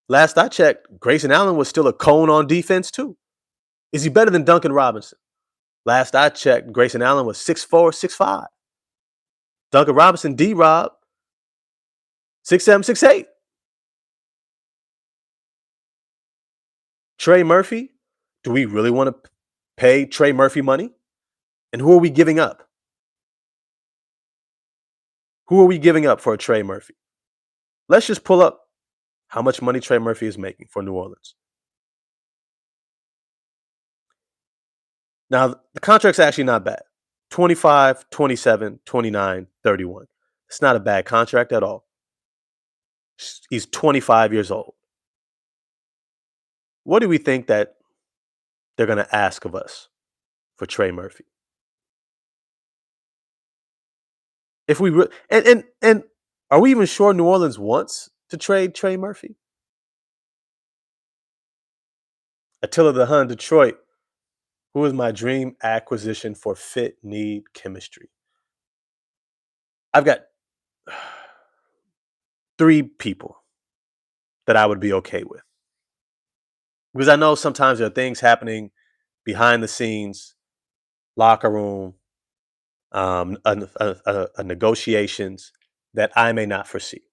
Last I checked, Grayson Allen was still a cone on defense too. Is he better than Duncan Robinson? Last I checked, Grayson Allen was 6'4", 6'5". Duncan Robinson, D-Rob, 6'7", 6'8". Trey Murphy, do we really want to pay Trey Murphy money? And who are we giving up? Who are we giving up for a Trey Murphy? Let's just pull up how much money Trey Murphy is making for New Orleans. Now, the contract's actually not bad. 25, 27, 29, 31. It's not a bad contract at all. He's 25 years old. What do we think that they're going to ask of us for Trey Murphy? If we and are we even sure New Orleans wants to trade Trey Murphy? Attila the Hun, Detroit. Who is my dream acquisition for fit, need, chemistry? I've got 3 people that I would be okay with. Because I know sometimes there are things happening behind the scenes, locker room, negotiations that I may not foresee.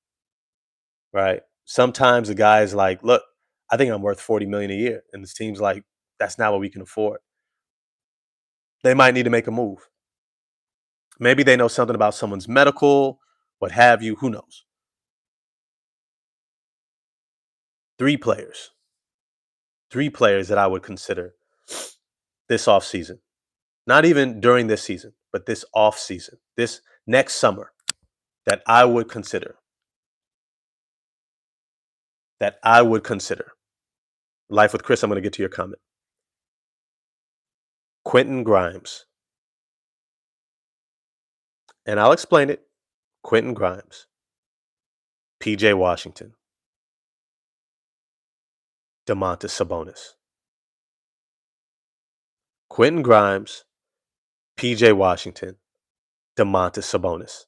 Right? Sometimes the guy's like, look, I think I'm worth $40 million a year. And this team's like, that's not what we can afford. They might need to make a move. Maybe they know something about someone's medical, what have you, who knows? 3 players. 3 players that I would consider this offseason. Not even during this season, but this offseason, this next summer, that I would consider. Life with Chris, I'm going to get to your comment. Quentin Grimes. And I'll explain it. Quentin Grimes. PJ Washington. Domantas Sabonis. Quentin Grimes. PJ Washington. Domantas Sabonis.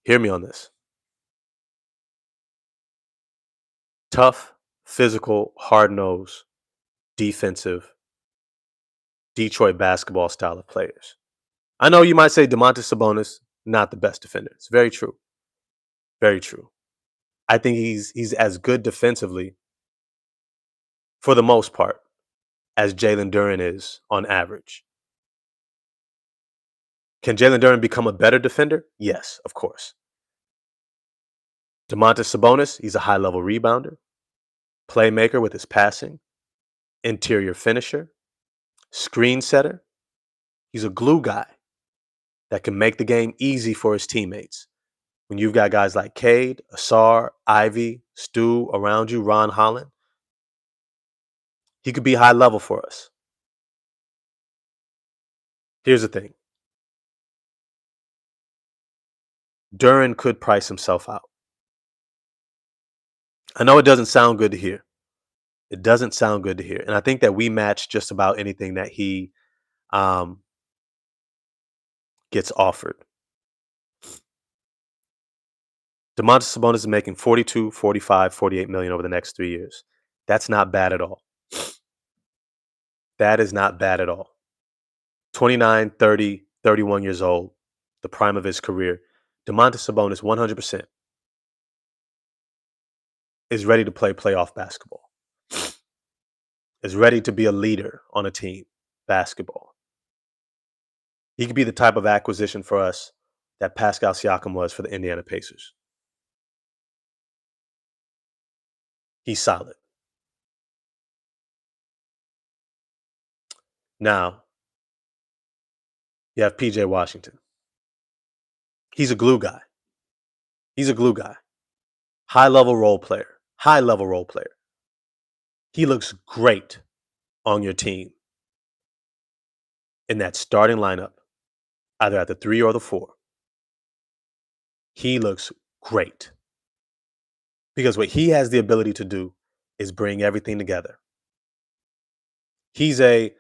Hear me on this. Tough, physical, hard-nosed, defensive, Detroit basketball style of players. I know you might say Domantas Sabonis, not the best defender. It's very true. Very true. I think he's as good defensively, for the most part, as Jalen Duren is on average. Can Jalen Duren become a better defender? Yes, of course. Domantas Sabonis, he's a high-level rebounder, playmaker with his passing, interior finisher, screen setter. He's a glue guy that can make the game easy for his teammates. When you've got guys like Cade, Asar, Ivy, Stu around you, Ron Holland, He could be high level for us. Here's the thing. Duran could price himself out. I know it doesn't sound good to hear. It doesn't sound good to hear. And I think that we match just about anything that he um, gets offered. Domantas Sabonis is making 42, 45, 48 million over the next 3 years. That's not bad at all. That is not bad at all. 29, 30, 31 years old, the prime of his career. Domantas Sabonis 100% is ready to play playoff basketball. Is ready to be a leader on a team, basketball. He could be the type of acquisition for us that Pascal Siakam was for the Indiana Pacers. He's solid. Now, you have PJ Washington. He's a glue guy. He's a glue guy. High level role player. High level role player. He looks great on your team in that starting lineup, either at the 3 or the 4. He looks great because what he has the ability to do is bring everything together. He's a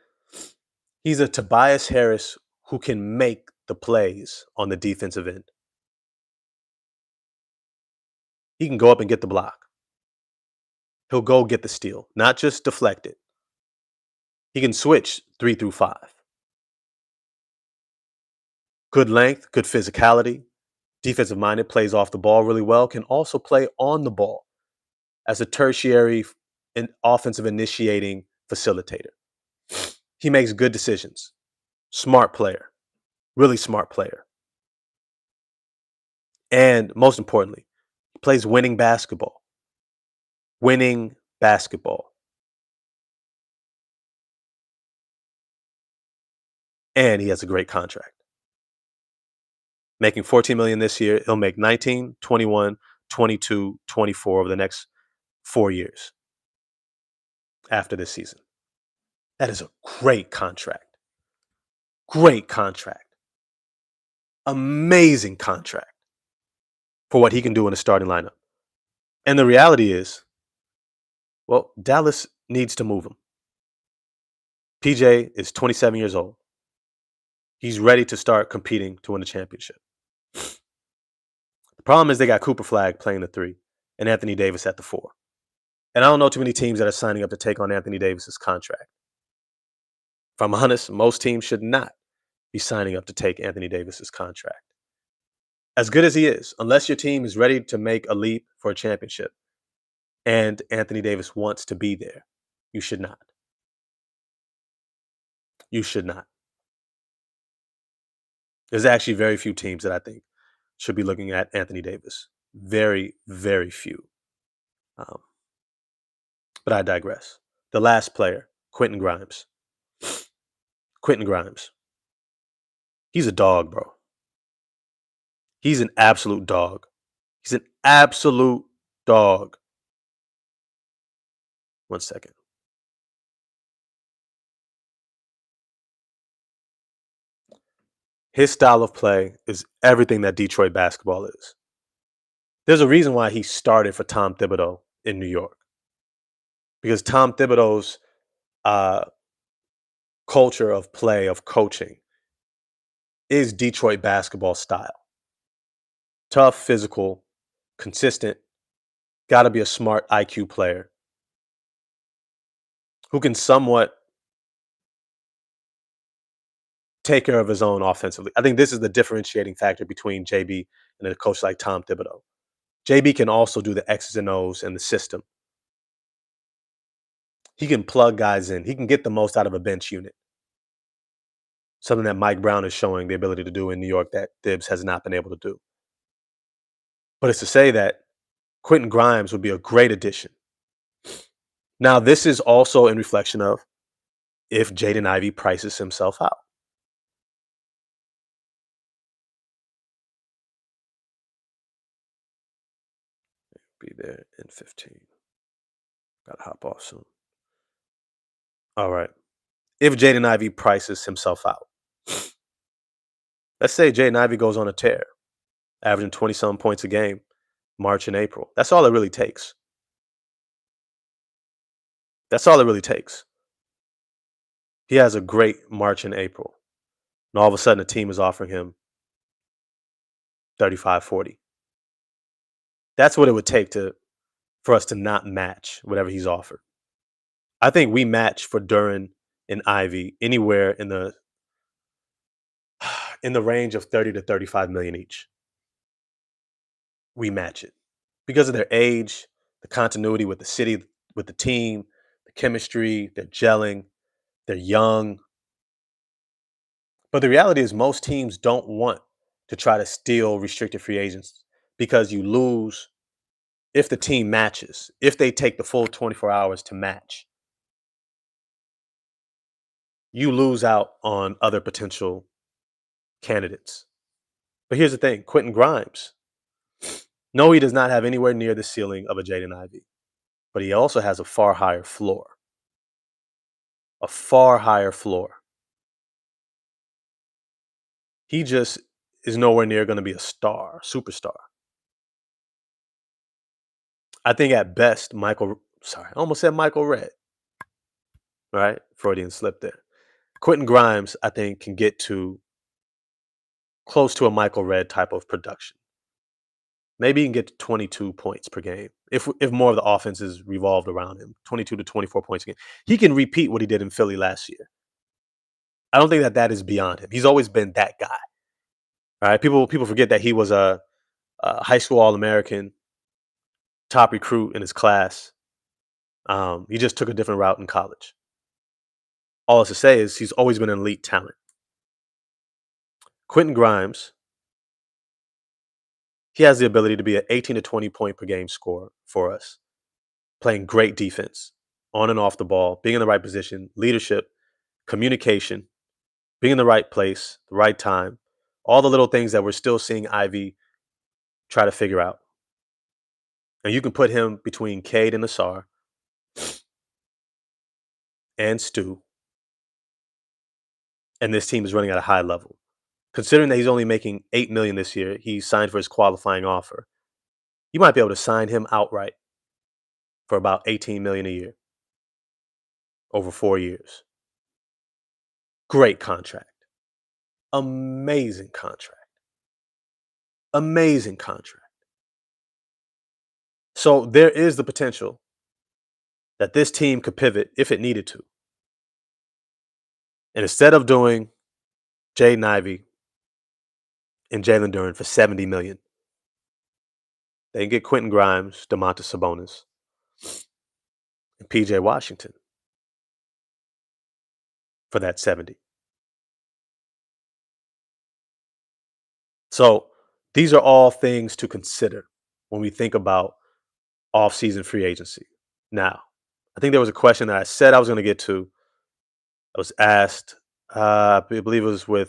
Tobias Harris who can make the plays on the defensive end. He can go up and get the block. He'll go get the steal, not just deflect it. He can switch 3 through 5. Good length, good physicality. Defensive minded, plays off the ball really well, can also play on the ball as a tertiary offensive initiating facilitator. He makes good decisions. Smart player. Really smart player. And most importantly, he plays winning basketball. Winning basketball. And he has a great contract. Making $14 million this year, he'll make 19, 21, 22, 24 over the next 4 years after this season. That is a great contract. Great contract. Amazing contract for what he can do in a starting lineup. And the reality is, well, Dallas needs to move him. PJ is 27 years old. He's ready to start competing to win a championship. The problem is they got Cooper Flag playing the 3 and Anthony Davis at the 4. And I don't know too many teams that are signing up to take on Anthony Davis's contract. If I'm honest, most teams should not be signing up to take Anthony Davis's contract. As good as he is, unless your team is ready to make a leap for a championship and Anthony Davis wants to be there, you should not. You should not. There's actually very few teams that I think should be looking at Anthony Davis. Very, very few. Um, but I digress. The last player, Quentin Grimes. Quentin Grimes. He's a dog, bro. He's an absolute dog. He's an absolute dog. 1 second. His style of play is everything that Detroit basketball is. There's a reason why he started for Tom Thibodeau in New York. Because Tom Thibodeau's uh, culture of play, of coaching, is Detroit basketball style. Tough, physical, consistent, got to be a smart IQ player who can somewhat take care of his own offensively. I think this is the differentiating factor between JB and a coach like Tom Thibodeau. JB can also do the X's and O's and the system. He can plug guys in. He can get the most out of a bench unit. Something that Mike Brown is showing the ability to do in New York that Thibs has not been able to do. But it's to say that Quentin Grimes would be a great addition. Now, this is also in reflection of if Jaden Ivey prices himself out. Be there in 15. Gotta hop off soon. All right. If Jaden Ivey prices himself out, let's say Jaden Ivey goes on a tear, averaging 20 some points a game, March and April. That's all it really takes. That's all it really takes. He has a great March and April. And all of a sudden, a team is offering him 35, 40. That's what it would take for us to not match whatever he's offered. I think we match for Duran and Ivy anywhere in the range of 30 to 35 million each. We match it because of their age, the continuity with the city, with the team, the chemistry, they're gelling, they're young. But the reality is most teams don't want to try to steal restricted free agents because you lose if the team matches, if they take the full 24 hours to match, you lose out on other potential candidates. But here's the thing, Quentin Grimes, no, he does not have anywhere near the ceiling of a Jaden Ivey, but he also has a far higher floor. A far higher floor. He just is nowhere near going to be a star, superstar. I think at best, I almost said Michael Redd, right? Freudian slip there. Quentin Grimes, I think, can get to close to a Michael Redd type of production. Maybe he can get to 22 points per game if more of the offense is revolved around him. 22 to 24 points a game. He can repeat what he did in Philly last year. I don't think that is beyond him. He's always been that guy. All right, people forget that he was a high school All American, top recruit in his class. He just took a different route in college. All else to say is he's always been an elite talent. Quentin Grimes, he has the ability to be an 18 to 20 point per game scorer for us, playing great defense on and off the ball, being in the right position, leadership, communication, being in the right place, the right time, all the little things that we're still seeing Ivy try to figure out. And you can put him between Cade and Nassar and Stu, and this team is running at a high level. Considering that he's only making $8 million this year, he signed for his qualifying offer. You might be able to sign him outright for about $18 million a year over 4 years. Great contract. Amazing contract. Amazing contract. So there is the potential that this team could pivot if it needed to. And instead of doing Jaden Ivey and Jalen Duren for $70 million, they can get Quentin Grimes, Domantas Sabonis, and PJ Washington for that 70. So these are all things to consider when we think about off-season free agency. Now, I think there was a question that I said I was going to get to. I was asked, I believe it was was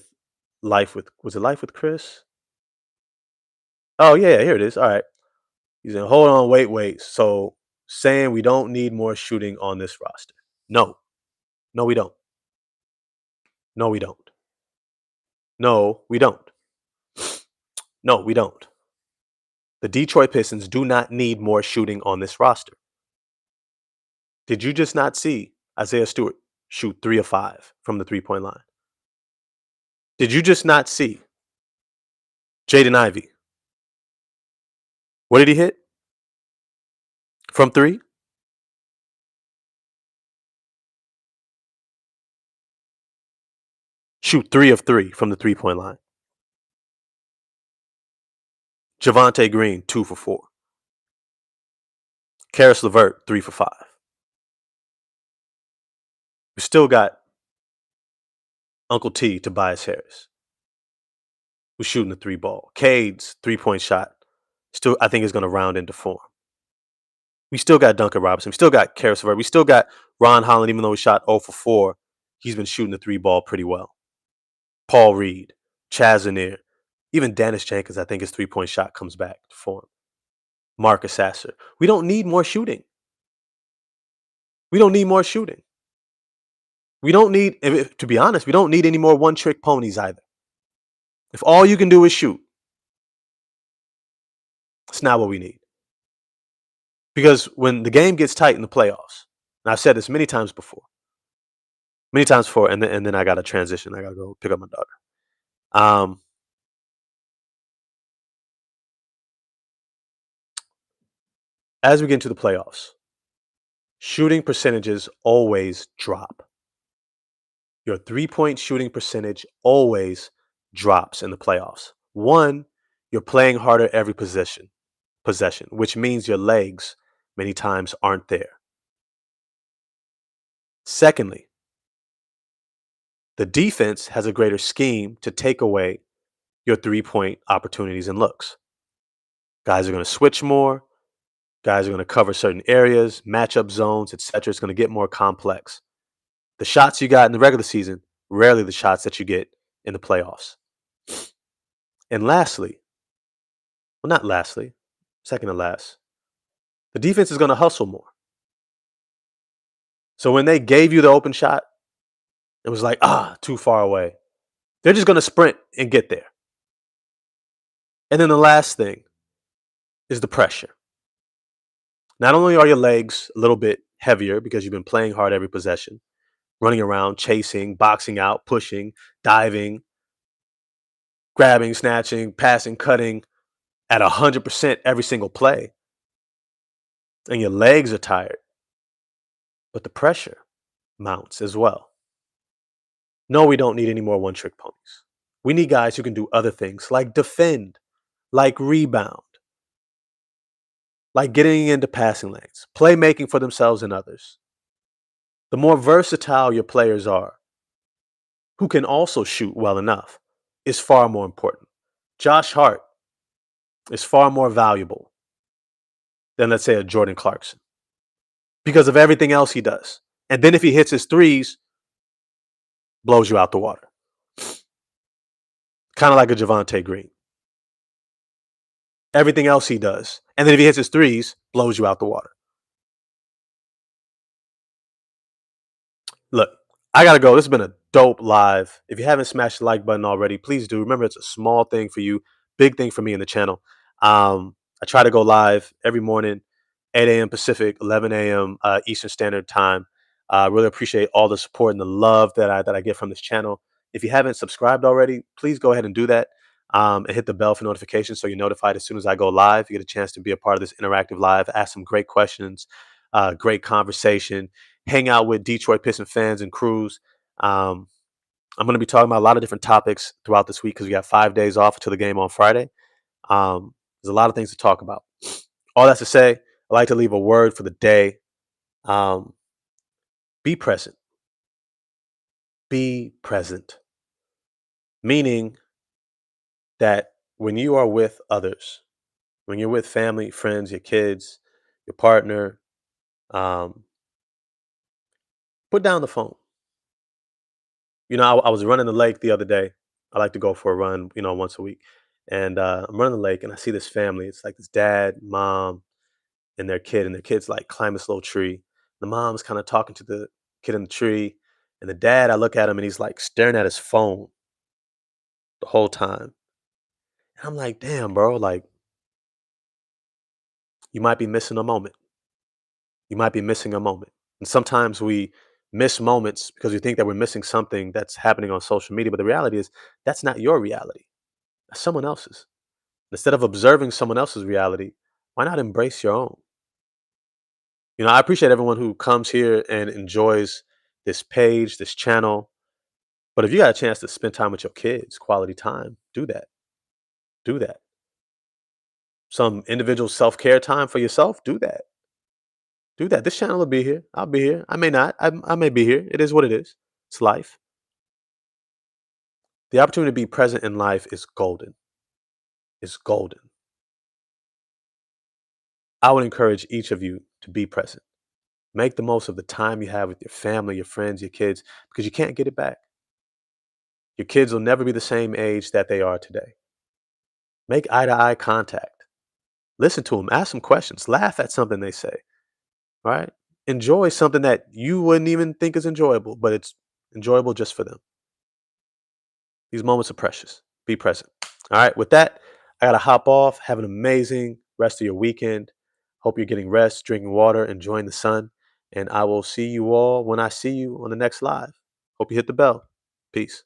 it Life with Chris? Oh, yeah, here it is. All right. He's saying, hold on, wait. So saying we don't need more shooting on this roster. No, we don't. No, we don't. No, we don't. No, we don't. The Detroit Pistons do not need more shooting on this roster. Did you just not see Isaiah Stewart shoot 3 of 5 from the three-point line? Did you just not see Jaden Ivey? What did he hit? From 3? Shoot 3 of 3 from the three-point line. Javonte Green, 2 for 4. Karis LeVert, 3 for 5. We still got Uncle T, Tobias Harris, who's shooting the 3 ball. Cade's 3-point shot still, I think, is going to round into form. We still got Duncan Robinson. We still got Karis LeVert. We still got Ron Holland, even though he shot 0 for 4. He's been shooting the 3 ball pretty well. Paul Reed, Chaz Anier, even Dennis Jenkins, I think his 3-point shot comes back to form. Marcus Sasser. We don't need more shooting. We don't need more shooting. We don't need, to be honest, we don't need any more one trick ponies either. If all you can do is shoot, it's not what we need. Because when the game gets tight in the playoffs, and I've said this many times before, and then I got to transition. I got to go pick up my daughter. Um, as we get into the playoffs, shooting percentages always drop. Your 3-point shooting percentage always drops in the playoffs. One, you're playing harder every possession, which means your legs many times aren't there. Secondly, the defense has a greater scheme to take away your 3-point opportunities and looks. Guys are going to switch more. Guys are going to cover certain areas, matchup zones, etc. It's going to get more complex. The shots you got in the regular season, rarely the shots that you get in the playoffs. And lastly, well, not lastly, second to last, the defense is going to hustle more. So when they gave you the open shot, it was like, too far away. They're just going to sprint and get there. And then the last thing is the pressure. Not only are your legs a little bit heavier because you've been playing hard every possession, running around, chasing, boxing out, pushing, diving, grabbing, snatching, passing, cutting at 100% every single play, and your legs are tired, but the pressure mounts as well. No, we don't need any more one trick ponies. We need guys who can do other things like defend, like rebound, like getting into passing lanes, playmaking for themselves and others. The more versatile your players are, who can also shoot well enough, is far more important. Josh Hart is far more valuable than, let's say, a Jordan Clarkson because of everything else he does. And then if he hits his threes, blows you out the water. Kind of like a Javante Green. Everything else he does. And then if he hits his threes, blows you out the water. Look, I got to go. This has been a dope live. If you haven't smashed the like button already, please do. Remember, it's a small thing for you, big thing for me in the channel. I try to go live every morning, 8 a.m. Pacific, 11 a.m. Eastern Standard Time. Really appreciate all the support and the love that I get from this channel. If you haven't subscribed already, please go ahead and do that, and hit the bell for notifications so you're notified as soon as I go live. You get a chance to be a part of this interactive live, ask some great questions, great conversation, hang out with Detroit Pistons fans and crews. Um, I'm going to be talking about a lot of different topics throughout this week because we got 5 days off until the game on Friday. There's a lot of things to talk about. All that's to say, I'd like to leave a word for the day. Be present. Be present. Meaning that when you are with others, when you're with family, friends, your kids, your partner, um, put down the phone. I was running the lake the other day. I like to go for a run, once a week. And I'm running the lake and I see this family. It's like this dad, mom, and their kid's like climbing this little tree. The mom's kind of talking to the kid in the tree. And the dad, I look at him and he's like staring at his phone the whole time. And I'm like, damn, bro, like you might be missing a moment. You might be missing a moment. And sometimes we miss moments because we think that we're missing something that's happening on social media. But the reality is that's not your reality. That's someone else's. Instead of observing someone else's reality, why not embrace your own? I appreciate everyone who comes here and enjoys this page, this channel. But if you got a chance to spend time with your kids, quality time, do that. Do that. Some individual self-care time for yourself, do that. Do that. This channel will be here. I'll be here. I may not. I may be here. It is what it is. It's life. The opportunity to be present in life is golden. It's golden. I would encourage each of you to be present. Make the most of the time you have with your family, your friends, your kids, because you can't get it back. Your kids will never be the same age that they are today. Make eye-to-eye contact. Listen to them. Ask them questions. Laugh at something they say. Right? Enjoy something that you wouldn't even think is enjoyable, but it's enjoyable just for them. These moments are precious. Be present. All right. With that, I got to hop off. Have an amazing rest of your weekend. Hope you're getting rest, drinking water, enjoying the sun. And I will see you all when I see you on the next live. Hope you hit the bell. Peace.